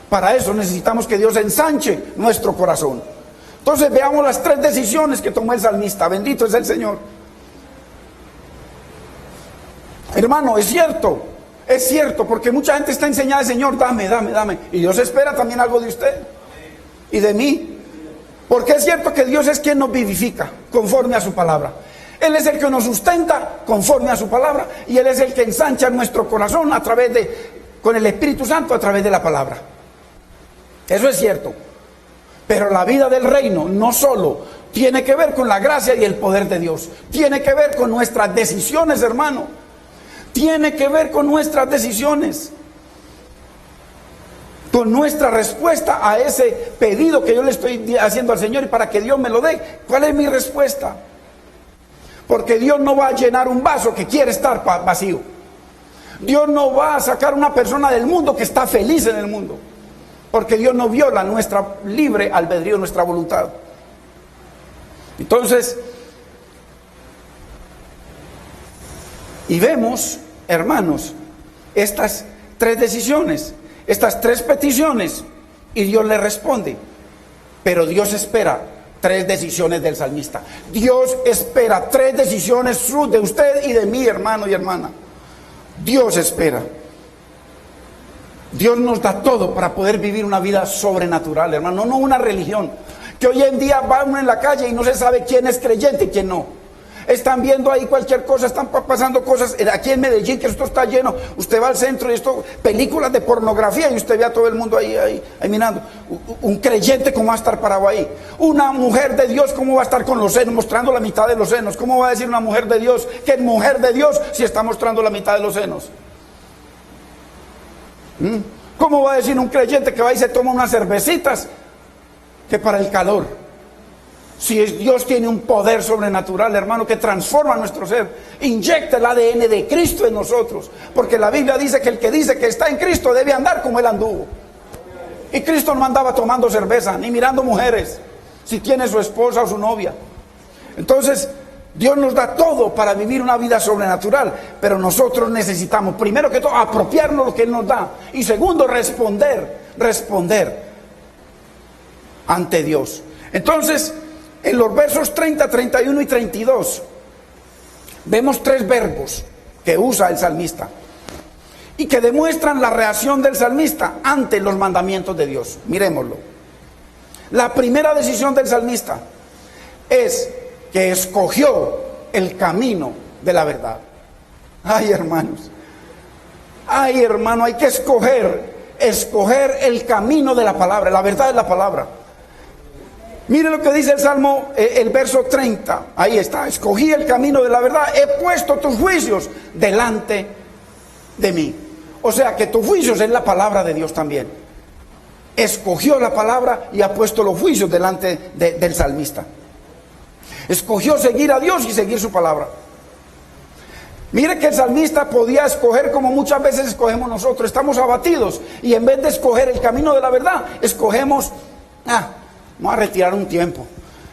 Para eso necesitamos que Dios ensanche nuestro corazón. Entonces veamos las 3 decisiones que tomó el salmista. Bendito es el Señor. Hermano, es cierto, porque mucha gente está enseñada, Señor, dame. Y Dios espera también algo de usted y de mí. Porque es cierto que Dios es quien nos vivifica conforme a su palabra. Él es el que nos sustenta conforme a su palabra. Y Él es el que ensancha nuestro corazón con el Espíritu Santo a través de la palabra. Eso es cierto. Pero la vida del reino no solo tiene que ver con la gracia y el poder de Dios. Tiene que ver con nuestras decisiones, hermano. Tiene que ver con nuestras decisiones, con nuestra respuesta a ese pedido que yo le estoy haciendo al Señor y para que Dios me lo dé. ¿Cuál es mi respuesta? Porque Dios no va a llenar un vaso que quiere estar vacío. Dios no va a sacar una persona del mundo que está feliz en el mundo, porque Dios no viola nuestra libre albedrío, nuestra voluntad. Entonces, Y vemos, hermanos, estas tres decisiones, estas tres peticiones, y Dios le responde. Pero Dios espera tres decisiones del salmista. Dios espera tres decisiones de usted y de mí, hermano y hermana. Dios espera. Dios nos da todo para poder vivir una vida sobrenatural, hermano, no una religión. Que hoy en día va uno en la calle y no se sabe quién es creyente y quién no. Están viendo ahí cualquier cosa, están pasando cosas aquí en Medellín, que esto está lleno. Usted va al centro y esto, películas de pornografía, y usted ve a todo el mundo ahí mirando. Un creyente, ¿cómo va a estar parado ahí? Una mujer de Dios, ¿cómo va a estar con los senos, mostrando la mitad de los senos? ¿Cómo va a decir una mujer de Dios que es mujer de Dios si está mostrando la mitad de los senos? ¿Cómo va a decir un creyente que va y se toma unas cervecitas que para el calor? Si Dios tiene un poder sobrenatural, hermano, que transforma nuestro ser, inyecta el ADN de Cristo en nosotros, porque la Biblia dice que el que dice que está en Cristo debe andar como Él anduvo. Y Cristo no andaba tomando cerveza, ni mirando mujeres, si tiene su esposa o su novia. Entonces, Dios nos da todo para vivir una vida sobrenatural, pero nosotros necesitamos, primero que todo, apropiarnos lo que Él nos da, y segundo, responder ante Dios. Entonces, en los versos 30, 31 y 32, vemos tres verbos que usa el salmista y que demuestran la reacción del salmista ante los mandamientos de Dios. Miremoslo. La primera decisión del salmista es que escogió el camino de la verdad. Ay, hermanos. Ay, hermano, hay que escoger el camino de la palabra. La verdad es la palabra. Mire lo que dice el Salmo, el verso 30. Ahí está. Escogí el camino de la verdad. He puesto tus juicios delante de mí. O sea que tus juicios es la palabra de Dios también. Escogió la palabra y ha puesto los juicios delante del salmista. Escogió seguir a Dios y seguir su palabra. Mire que el salmista podía escoger como muchas veces escogemos nosotros. Estamos abatidos y en vez de escoger el camino de la verdad, escogemos, vamos a retirar un tiempo.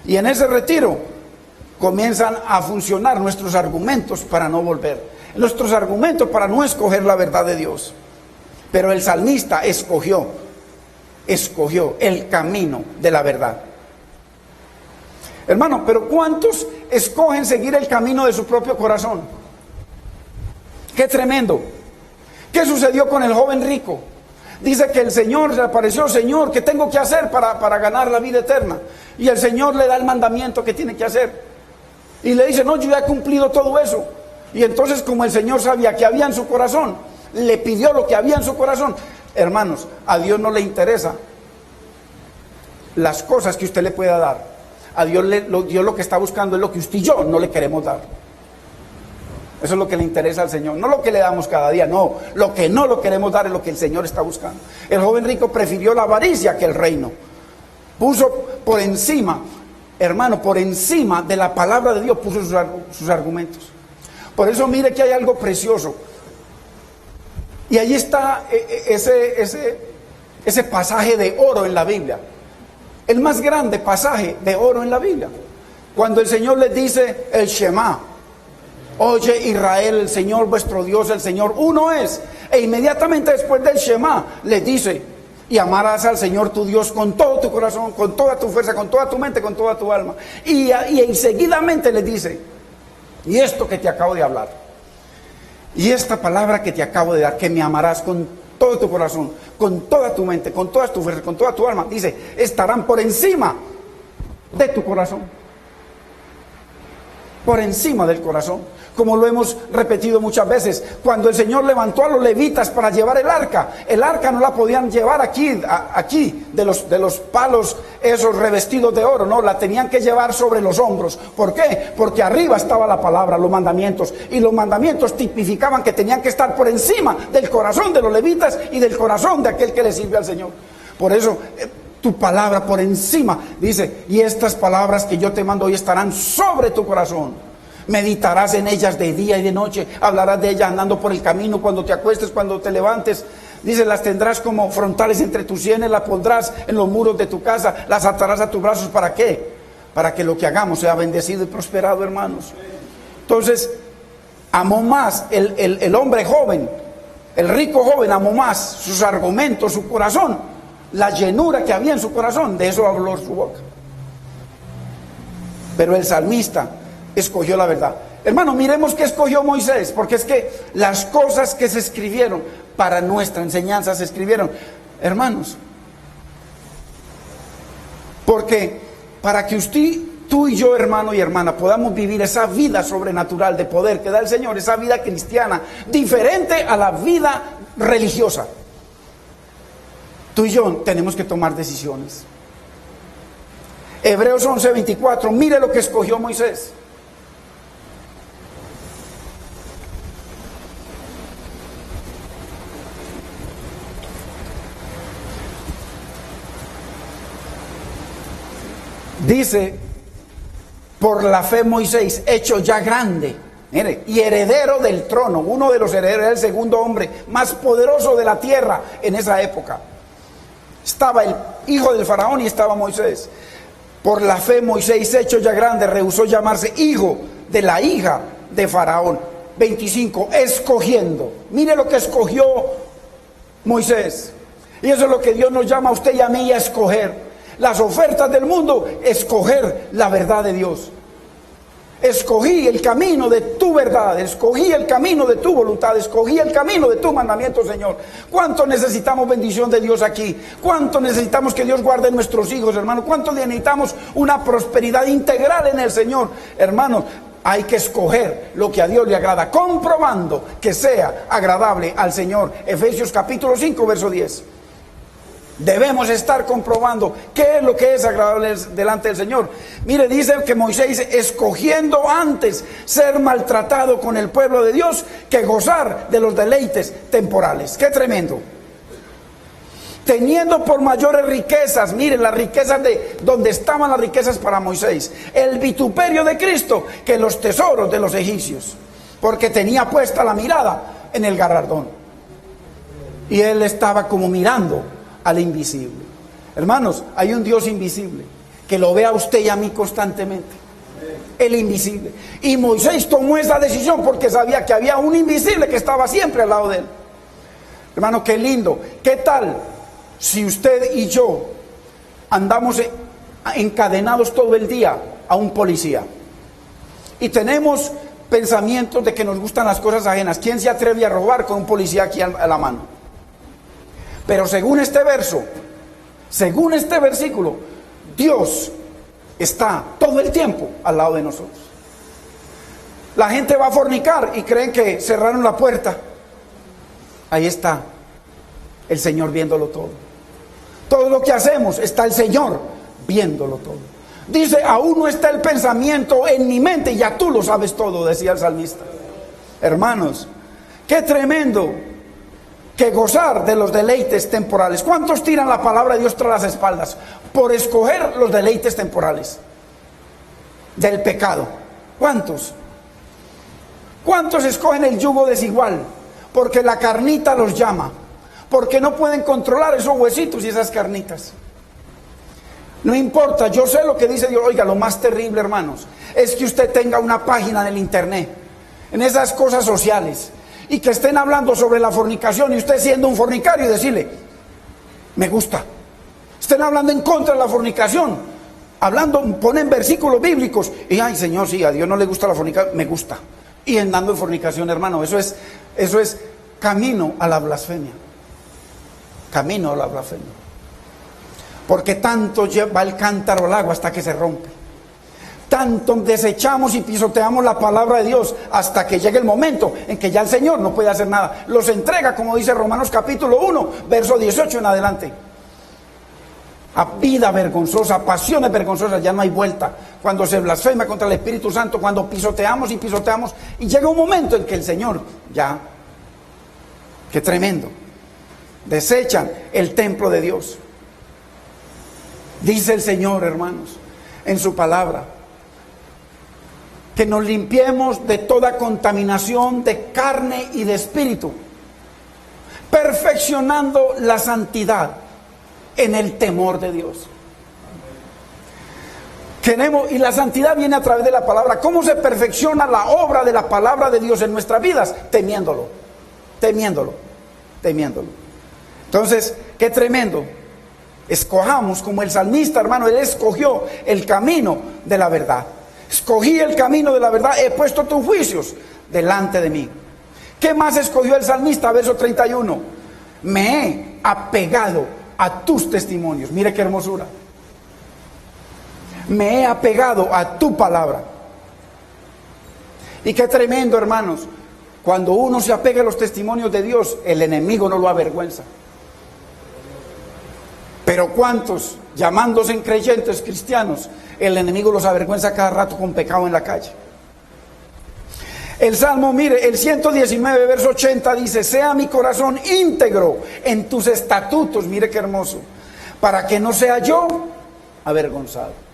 Y en ese retiro comienzan a funcionar nuestros argumentos para no volver. Nuestros argumentos para no escoger la verdad de Dios. Pero el salmista escogió el camino de la verdad. Hermano, pero ¿cuántos escogen seguir el camino de su propio corazón? ¡Qué tremendo! ¿Qué sucedió con el joven rico? Dice que el Señor le apareció: Señor, ¿qué tengo que hacer para ganar la vida eterna? Y el Señor le da el mandamiento que tiene que hacer. Y le dice: no, yo ya he cumplido todo eso. Y entonces, como el Señor sabía que había en su corazón, le pidió lo que había en su corazón. Hermanos, a Dios no le interesa las cosas que usted le pueda dar. A Dios lo que está buscando es lo que usted y yo no le queremos dar. Eso es lo que le interesa al Señor, no lo que le damos cada día, no, lo que no lo queremos dar es lo que el Señor está buscando. El joven rico prefirió la avaricia que el reino. Puso por encima, hermano, por encima de la palabra de Dios, puso sus argumentos. Por eso mire que hay algo precioso. Y ahí está ese pasaje de oro en la Biblia. El más grande pasaje de oro en la Biblia. Cuando el Señor les dice el Shema: oye Israel, el Señor vuestro Dios, el Señor uno es. E inmediatamente después del Shema les dice: y amarás al Señor tu Dios con todo tu corazón, con toda tu fuerza, con toda tu mente, con toda tu alma. Y enseguidamente les dice: y esto que te acabo de hablar, y esta palabra que te acabo de dar, que me amarás con todo tu corazón, con toda tu mente, con toda tu fuerza, con toda tu alma, dice, estarán por encima de tu corazón. Por encima del corazón. Como lo hemos repetido muchas veces, cuando el Señor levantó a los levitas para llevar el arca no la podían llevar aquí de los palos esos revestidos de oro, no, la tenían que llevar sobre los hombros. ¿Por qué? Porque arriba estaba la palabra, los mandamientos, y los mandamientos tipificaban que tenían que estar por encima del corazón de los levitas y del corazón de aquel que le sirve al Señor. Por eso tu palabra por encima, dice, y estas palabras que yo te mando hoy estarán sobre tu corazón. Meditarás en ellas de día y de noche, hablarás de ellas andando por el camino, cuando te acuestes, cuando te levantes. Dice, las tendrás como frontales entre tus sienes, las pondrás en los muros de tu casa, las atarás a tus brazos. ¿Para qué? Para que lo que hagamos sea bendecido y prosperado, hermanos. Entonces, amó más el hombre joven, el rico joven amó más sus argumentos, su corazón, la llenura que había en su corazón, de eso habló su boca. Pero el salmista escogió la verdad. Hermano, miremos qué escogió Moisés, porque es que las cosas que se escribieron para nuestra enseñanza se escribieron, hermanos, porque para que usted, tú y yo, hermano y hermana, podamos vivir esa vida sobrenatural de poder que da el Señor, esa vida cristiana, diferente a la vida religiosa, tú y yo tenemos que tomar decisiones. Hebreos 11:24, mire lo que escogió Moisés. Dice, por la fe Moisés, hecho ya grande, mire, y heredero del trono, uno de los herederos, era el segundo hombre más poderoso de la tierra en esa época. Estaba el hijo del faraón y estaba Moisés. Por la fe Moisés, hecho ya grande, rehusó llamarse hijo de la hija de faraón. 25, escogiendo. Mire lo que escogió Moisés. Y eso es lo que Dios nos llama a usted y a mí a escoger. Las ofertas del mundo, escoger la verdad de Dios. Escogí el camino de tu verdad, escogí el camino de tu voluntad, escogí el camino de tu mandamiento, Señor. ¿Cuánto necesitamos bendición de Dios aquí? ¿Cuánto necesitamos que Dios guarde a nuestros hijos, hermano? ¿Cuánto necesitamos una prosperidad integral en el Señor? Hermanos, hay que escoger lo que a Dios le agrada, comprobando que sea agradable al Señor. Efesios capítulo 5, verso 10. Debemos estar comprobando qué es lo que es agradable delante del Señor. Mire, dice que Moisés, escogiendo antes ser maltratado con el pueblo de Dios que gozar de los deleites temporales. Qué tremendo. Teniendo por mayores riquezas, miren las riquezas de donde estaban las riquezas para Moisés, el vituperio de Cristo que los tesoros de los egipcios, porque tenía puesta la mirada en el galardón. Y él estaba como mirando al invisible. Hermanos, hay un Dios invisible que lo ve a usted y a mí constantemente, el invisible. Y Moisés tomó esa decisión porque sabía que había un invisible que estaba siempre al lado de él. Hermano, qué lindo. ¿Qué tal si usted y yo andamos encadenados todo el día a un policía y tenemos pensamientos de que nos gustan las cosas ajenas? ¿Quién se atreve a robar con un policía aquí a la mano? Pero según este verso, según este versículo, Dios está todo el tiempo al lado de nosotros. La gente va a fornicar y creen que cerraron la puerta. Ahí está el Señor viéndolo todo. Todo lo que hacemos está el Señor viéndolo todo. Dice, aún no está el pensamiento en mi mente, ya tú lo sabes todo, decía el salmista. Hermanos, qué tremendo que gozar de los deleites temporales. ¿Cuántos tiran la palabra de Dios tras las espaldas por escoger los deleites temporales del pecado? ¿Cuántos? ¿Cuántos escogen el yugo desigual porque la carnita los llama, porque no pueden controlar esos huesitos y esas carnitas? No importa, yo sé lo que dice Dios. Oiga, lo más terrible, hermanos, es que usted tenga una página en el internet, en esas cosas sociales, y que estén hablando sobre la fornicación y usted siendo un fornicario y decirle, me gusta. Estén hablando en contra de la fornicación, ponen versículos bíblicos y, ay Señor, sí, a Dios no le gusta la fornicación, me gusta. Y andando en fornicación, hermano, eso es camino a la blasfemia. Camino a la blasfemia. Porque tanto va el cántaro al agua hasta que se rompe. Tanto desechamos y pisoteamos la palabra de Dios hasta que llegue el momento en que ya el Señor no puede hacer nada. Los entrega, como dice Romanos capítulo 1, verso 18 en adelante. A vida vergonzosa, a pasiones vergonzosas, ya no hay vuelta. Cuando se blasfema contra el Espíritu Santo, cuando pisoteamos y llega un momento en que el Señor ya, qué tremendo, desechan el templo de Dios. Dice el Señor, hermanos, en su palabra, que nos limpiemos de toda contaminación de carne y de espíritu, perfeccionando la santidad en el temor de Dios. Y la santidad viene a través de la palabra. ¿Cómo se perfecciona la obra de la palabra de Dios en nuestras vidas? Temiéndolo. Entonces, qué tremendo. Escojamos como el salmista, hermano. Él escogió el camino de la verdad. Escogí el camino de la verdad. He puesto tus juicios delante de mí. ¿Qué más escogió el salmista? Verso 31. Me he apegado a tus testimonios. Mire qué hermosura. Me he apegado a tu palabra. Y qué tremendo, hermanos. Cuando uno se apega a los testimonios de Dios, el enemigo no lo avergüenza. Pero ¿cuántos, llamándose en creyentes cristianos, el enemigo los avergüenza cada rato con pecado en la calle? El Salmo, mire, el 119, verso 80 dice: sea mi corazón íntegro en tus estatutos. Mire qué hermoso. Para que no sea yo avergonzado.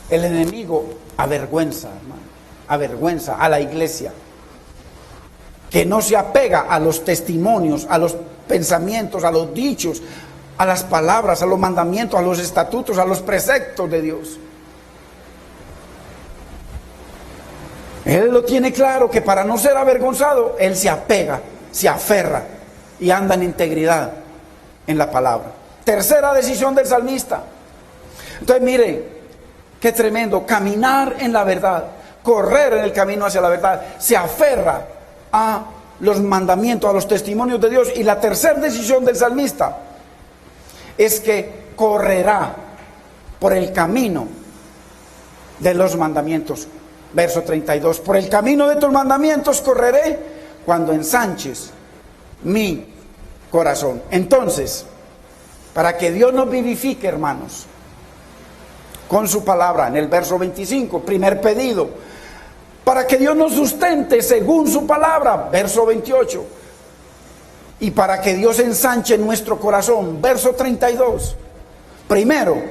El enemigo avergüenza, hermano. Avergüenza a la iglesia. Que no se apega a los testimonios, a los pensamientos, a los dichos, a las palabras, a los mandamientos, a los estatutos, a los preceptos de Dios. Él lo tiene claro, que para no ser avergonzado, él se apega, se aferra y anda en integridad en la palabra. Tercera decisión del salmista. Entonces mire, qué tremendo, caminar en la verdad, correr en el camino hacia la verdad, se aferra a los mandamientos, a los testimonios de Dios. Y la tercera decisión del salmista es que correrá por el camino de los mandamientos. Verso 32, por el camino de tus mandamientos correré cuando ensanches mi corazón. Entonces, para que Dios nos vivifique, hermanos, con su palabra, en el verso 25, primer pedido, para que Dios nos sustente según su palabra, verso 28, y para que Dios ensanche nuestro corazón, verso 32, primero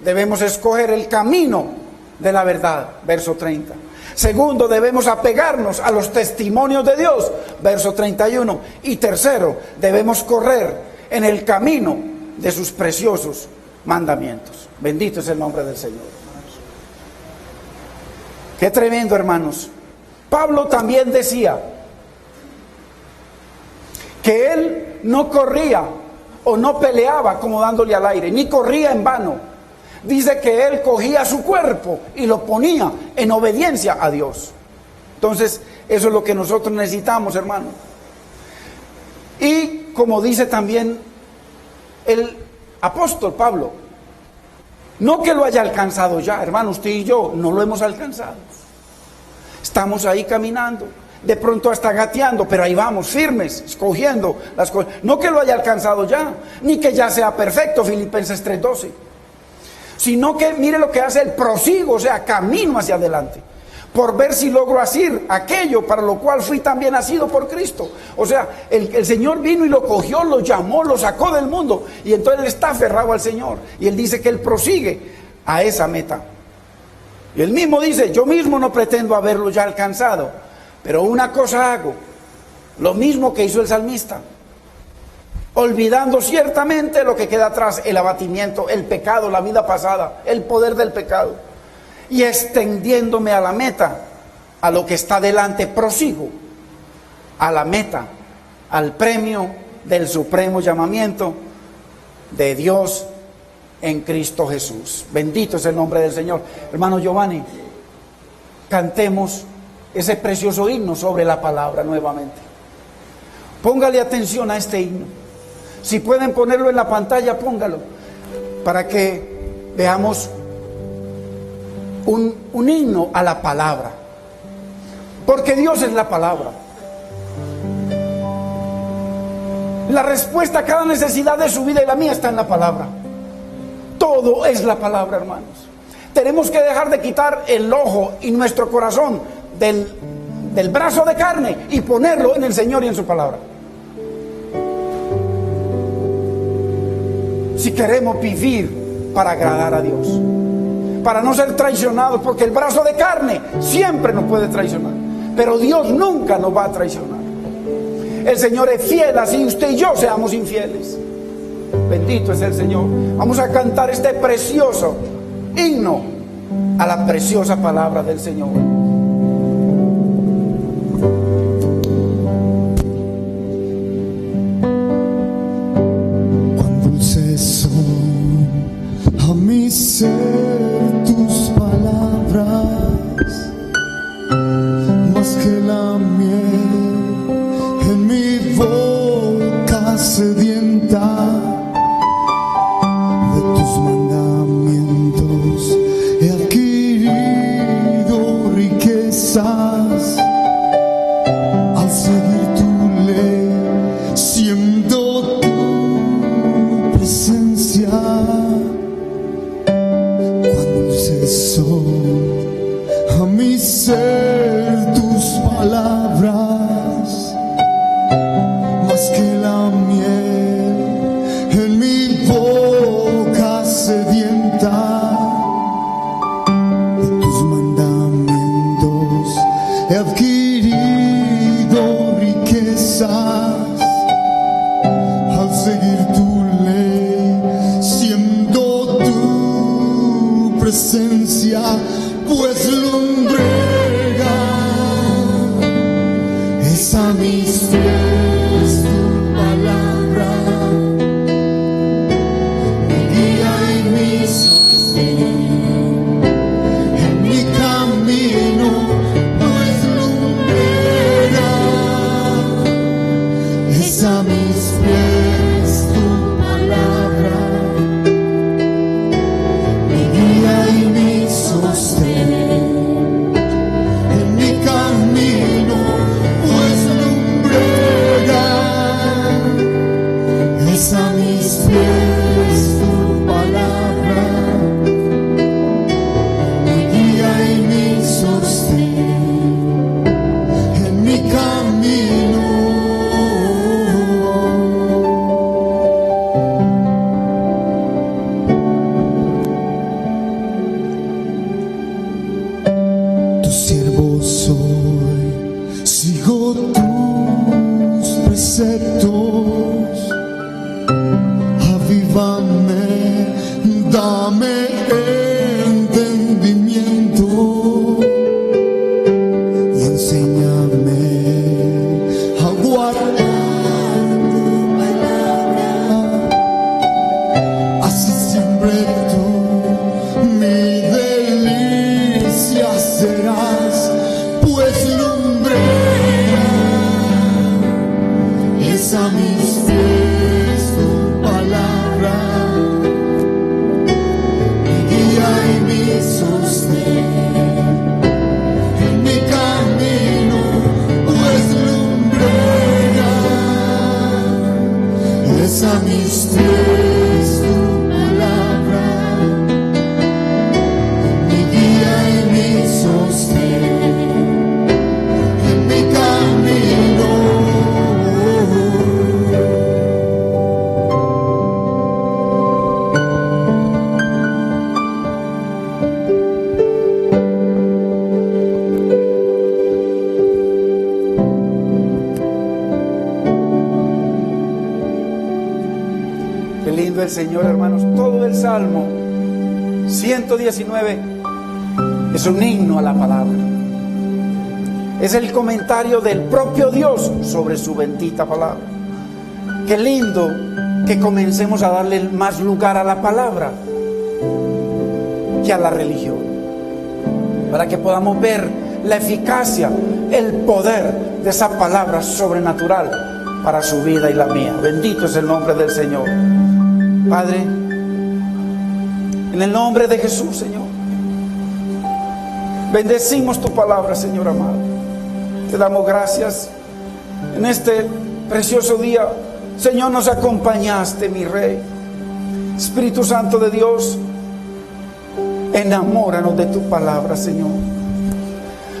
debemos escoger el camino de la verdad, verso 30. Segundo, debemos apegarnos a los testimonios de Dios, verso 31. Y tercero, debemos correr en el camino de sus preciosos mandamientos. Bendito es el nombre del Señor. Qué tremendo, hermanos. Pablo también decía que él no corría o no peleaba como dándole al aire, ni corría en vano. Dice que él cogía su cuerpo y lo ponía en obediencia a Dios. Entonces, eso es lo que nosotros necesitamos, hermano. Y como dice también el apóstol Pablo, no que lo haya alcanzado ya, hermano, usted y yo no lo hemos alcanzado. Estamos ahí caminando, de pronto hasta gateando, pero ahí vamos, firmes, escogiendo las cosas. No que lo haya alcanzado ya, ni que ya sea perfecto, Filipenses 3:12. Sino que mire lo que hace el prosigo, o sea, camino hacia adelante, por ver si logro hacer aquello para lo cual fui también nacido por Cristo. O sea, el Señor vino y lo cogió, lo llamó, lo sacó del mundo, y entonces él está aferrado al Señor, y él dice que él prosigue a esa meta. Y él mismo dice: yo mismo no pretendo haberlo ya alcanzado, pero una cosa hago, lo mismo que hizo el salmista, olvidando ciertamente lo que queda atrás, el abatimiento, el pecado, la vida pasada, el poder del pecado, y extendiéndome a la meta, a lo que está delante, prosigo a la meta, al premio del supremo llamamiento de Dios en Cristo Jesús. Bendito es el nombre del Señor. Hermano Giovanni, cantemos ese precioso himno sobre la palabra nuevamente. Póngale atención a este himno. Si pueden ponerlo en la pantalla, póngalo, para que veamos un himno a la palabra. Porque Dios es la palabra. La respuesta a cada necesidad de su vida y la mía está en la palabra. Todo es la palabra, hermanos. Tenemos que dejar de quitar el ojo y nuestro corazón del brazo de carne y ponerlo en el Señor y en su palabra. Si queremos vivir para agradar a Dios, para no ser traicionados, porque el brazo de carne siempre nos puede traicionar, pero Dios nunca nos va a traicionar. El Señor es fiel, así usted y yo seamos infieles. Bendito es el Señor. Vamos a cantar este precioso himno a la preciosa palabra del Señor. Cuán dulces son a mi ser tus palabras, más que la miel en mi boca sedienta. De tus mandamientos he adquirido riquezas al seguir tu ley, siendo tu presencia. Cuán dulces son a mi ser tus palabras, más que la miel en mi boca sedienta. De tus mandamientos he adquirido riquezas al seguir tu ley, siendo tu presencia, pues lumbrera es a mis pies tu palabra, mi guía y mi sostén en mi camino, pues lumbrera es a mis pies tu palabra, mi guía y mi sostén en mi camino, pues lumbrera es a mis pies tu palabra, mi guía y mi sostén en mi camino. Tu siervo soy, sigo tus preceptos. Avívame, dame entendimiento y enséñame a guardar tu palabra. Así siempre tú mi delicia serás, pues lumbrera es a mis pies tu palabra, mi guía y mi sostén en mi camino, pues lumbrera es a mis pies tu palabra, mi guía y mi sostén en mi camino. Qué lindo el Señor, hermanos. Todo el Salmo 119 es un himno a la palabra. Es el comentario del propio Dios sobre su bendita palabra. Qué lindo que comencemos a darle más lugar a la palabra que a la religión, para que podamos ver la eficacia, el poder de esa palabra sobrenatural para su vida y la mía. Bendito es el nombre del Señor. Padre, en el nombre de Jesús, Señor, bendecimos tu palabra, Señor amado. Te damos gracias en este precioso día. Señor, nos acompañaste, mi Rey. Espíritu Santo de Dios, enamóranos de tu palabra, Señor.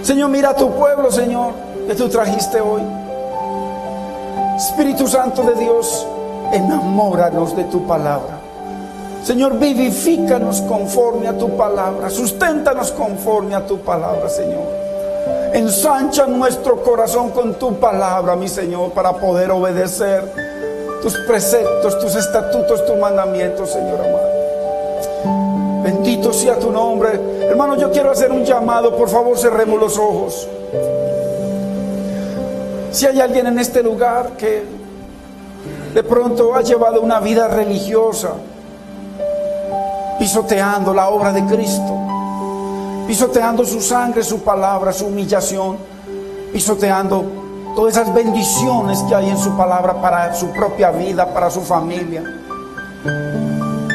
Señor, mira a tu pueblo, Señor, que tú trajiste hoy. Espíritu Santo de Dios, enamóranos de tu palabra. Señor, vivifícanos conforme a tu palabra. Susténtanos conforme a tu palabra, Señor. Ensancha nuestro corazón con tu palabra, mi Señor, para poder obedecer tus preceptos, tus estatutos, tus mandamientos, Señor amado. Bendito sea tu nombre. Hermano, yo quiero hacer un llamado. Por favor, cerremos los ojos. Si hay alguien en este lugar que de pronto ha llevado una vida religiosa, pisoteando la obra de Cristo, pisoteando su sangre, su palabra, su humillación, pisoteando todas esas bendiciones que hay en su palabra para su propia vida, para su familia,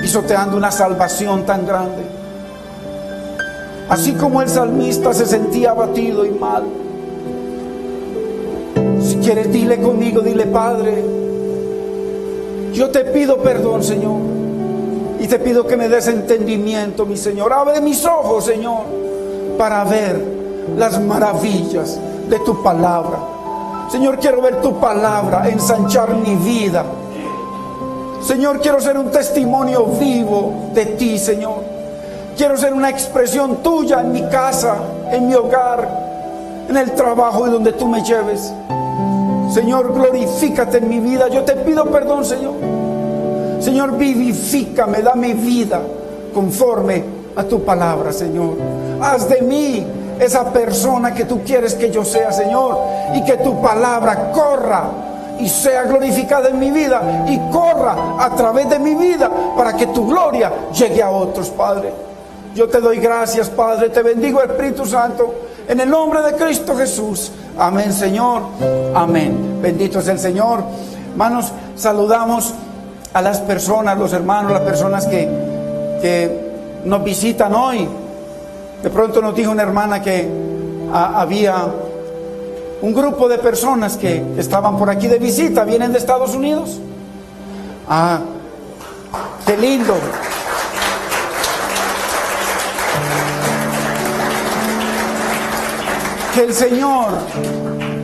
pisoteando una salvación tan grande. Así como el salmista se sentía abatido y mal, si quieres, dile conmigo, dile: Padre, yo te pido perdón, Señor, y te pido que me des entendimiento, mi Señor. Abre mis ojos, Señor, para ver las maravillas de tu palabra. Señor, quiero ver tu palabra ensanchar mi vida. Señor, quiero ser un testimonio vivo de ti, Señor. Quiero ser una expresión tuya en mi casa, en mi hogar, en el trabajo y donde tú me lleves. Señor, glorifícate en mi vida. Yo te pido perdón, Señor. Señor, vivifícame, dame vida conforme a tu palabra, Señor. Haz de mí esa persona que tú quieres que yo sea, Señor, y que tu palabra corra y sea glorificada en mi vida y corra a través de mi vida para que tu gloria llegue a otros, Padre. Yo te doy gracias, Padre, te bendigo, Espíritu Santo, en el nombre de Cristo Jesús. Amén, Señor, amén. Bendito es el Señor. Hermanos, saludamos a las personas, los hermanos, las personas que nos visitan hoy. De pronto nos dijo una hermana que había un grupo de personas que estaban por aquí de visita, vienen de Estados Unidos. Ah, qué lindo. Que el Señor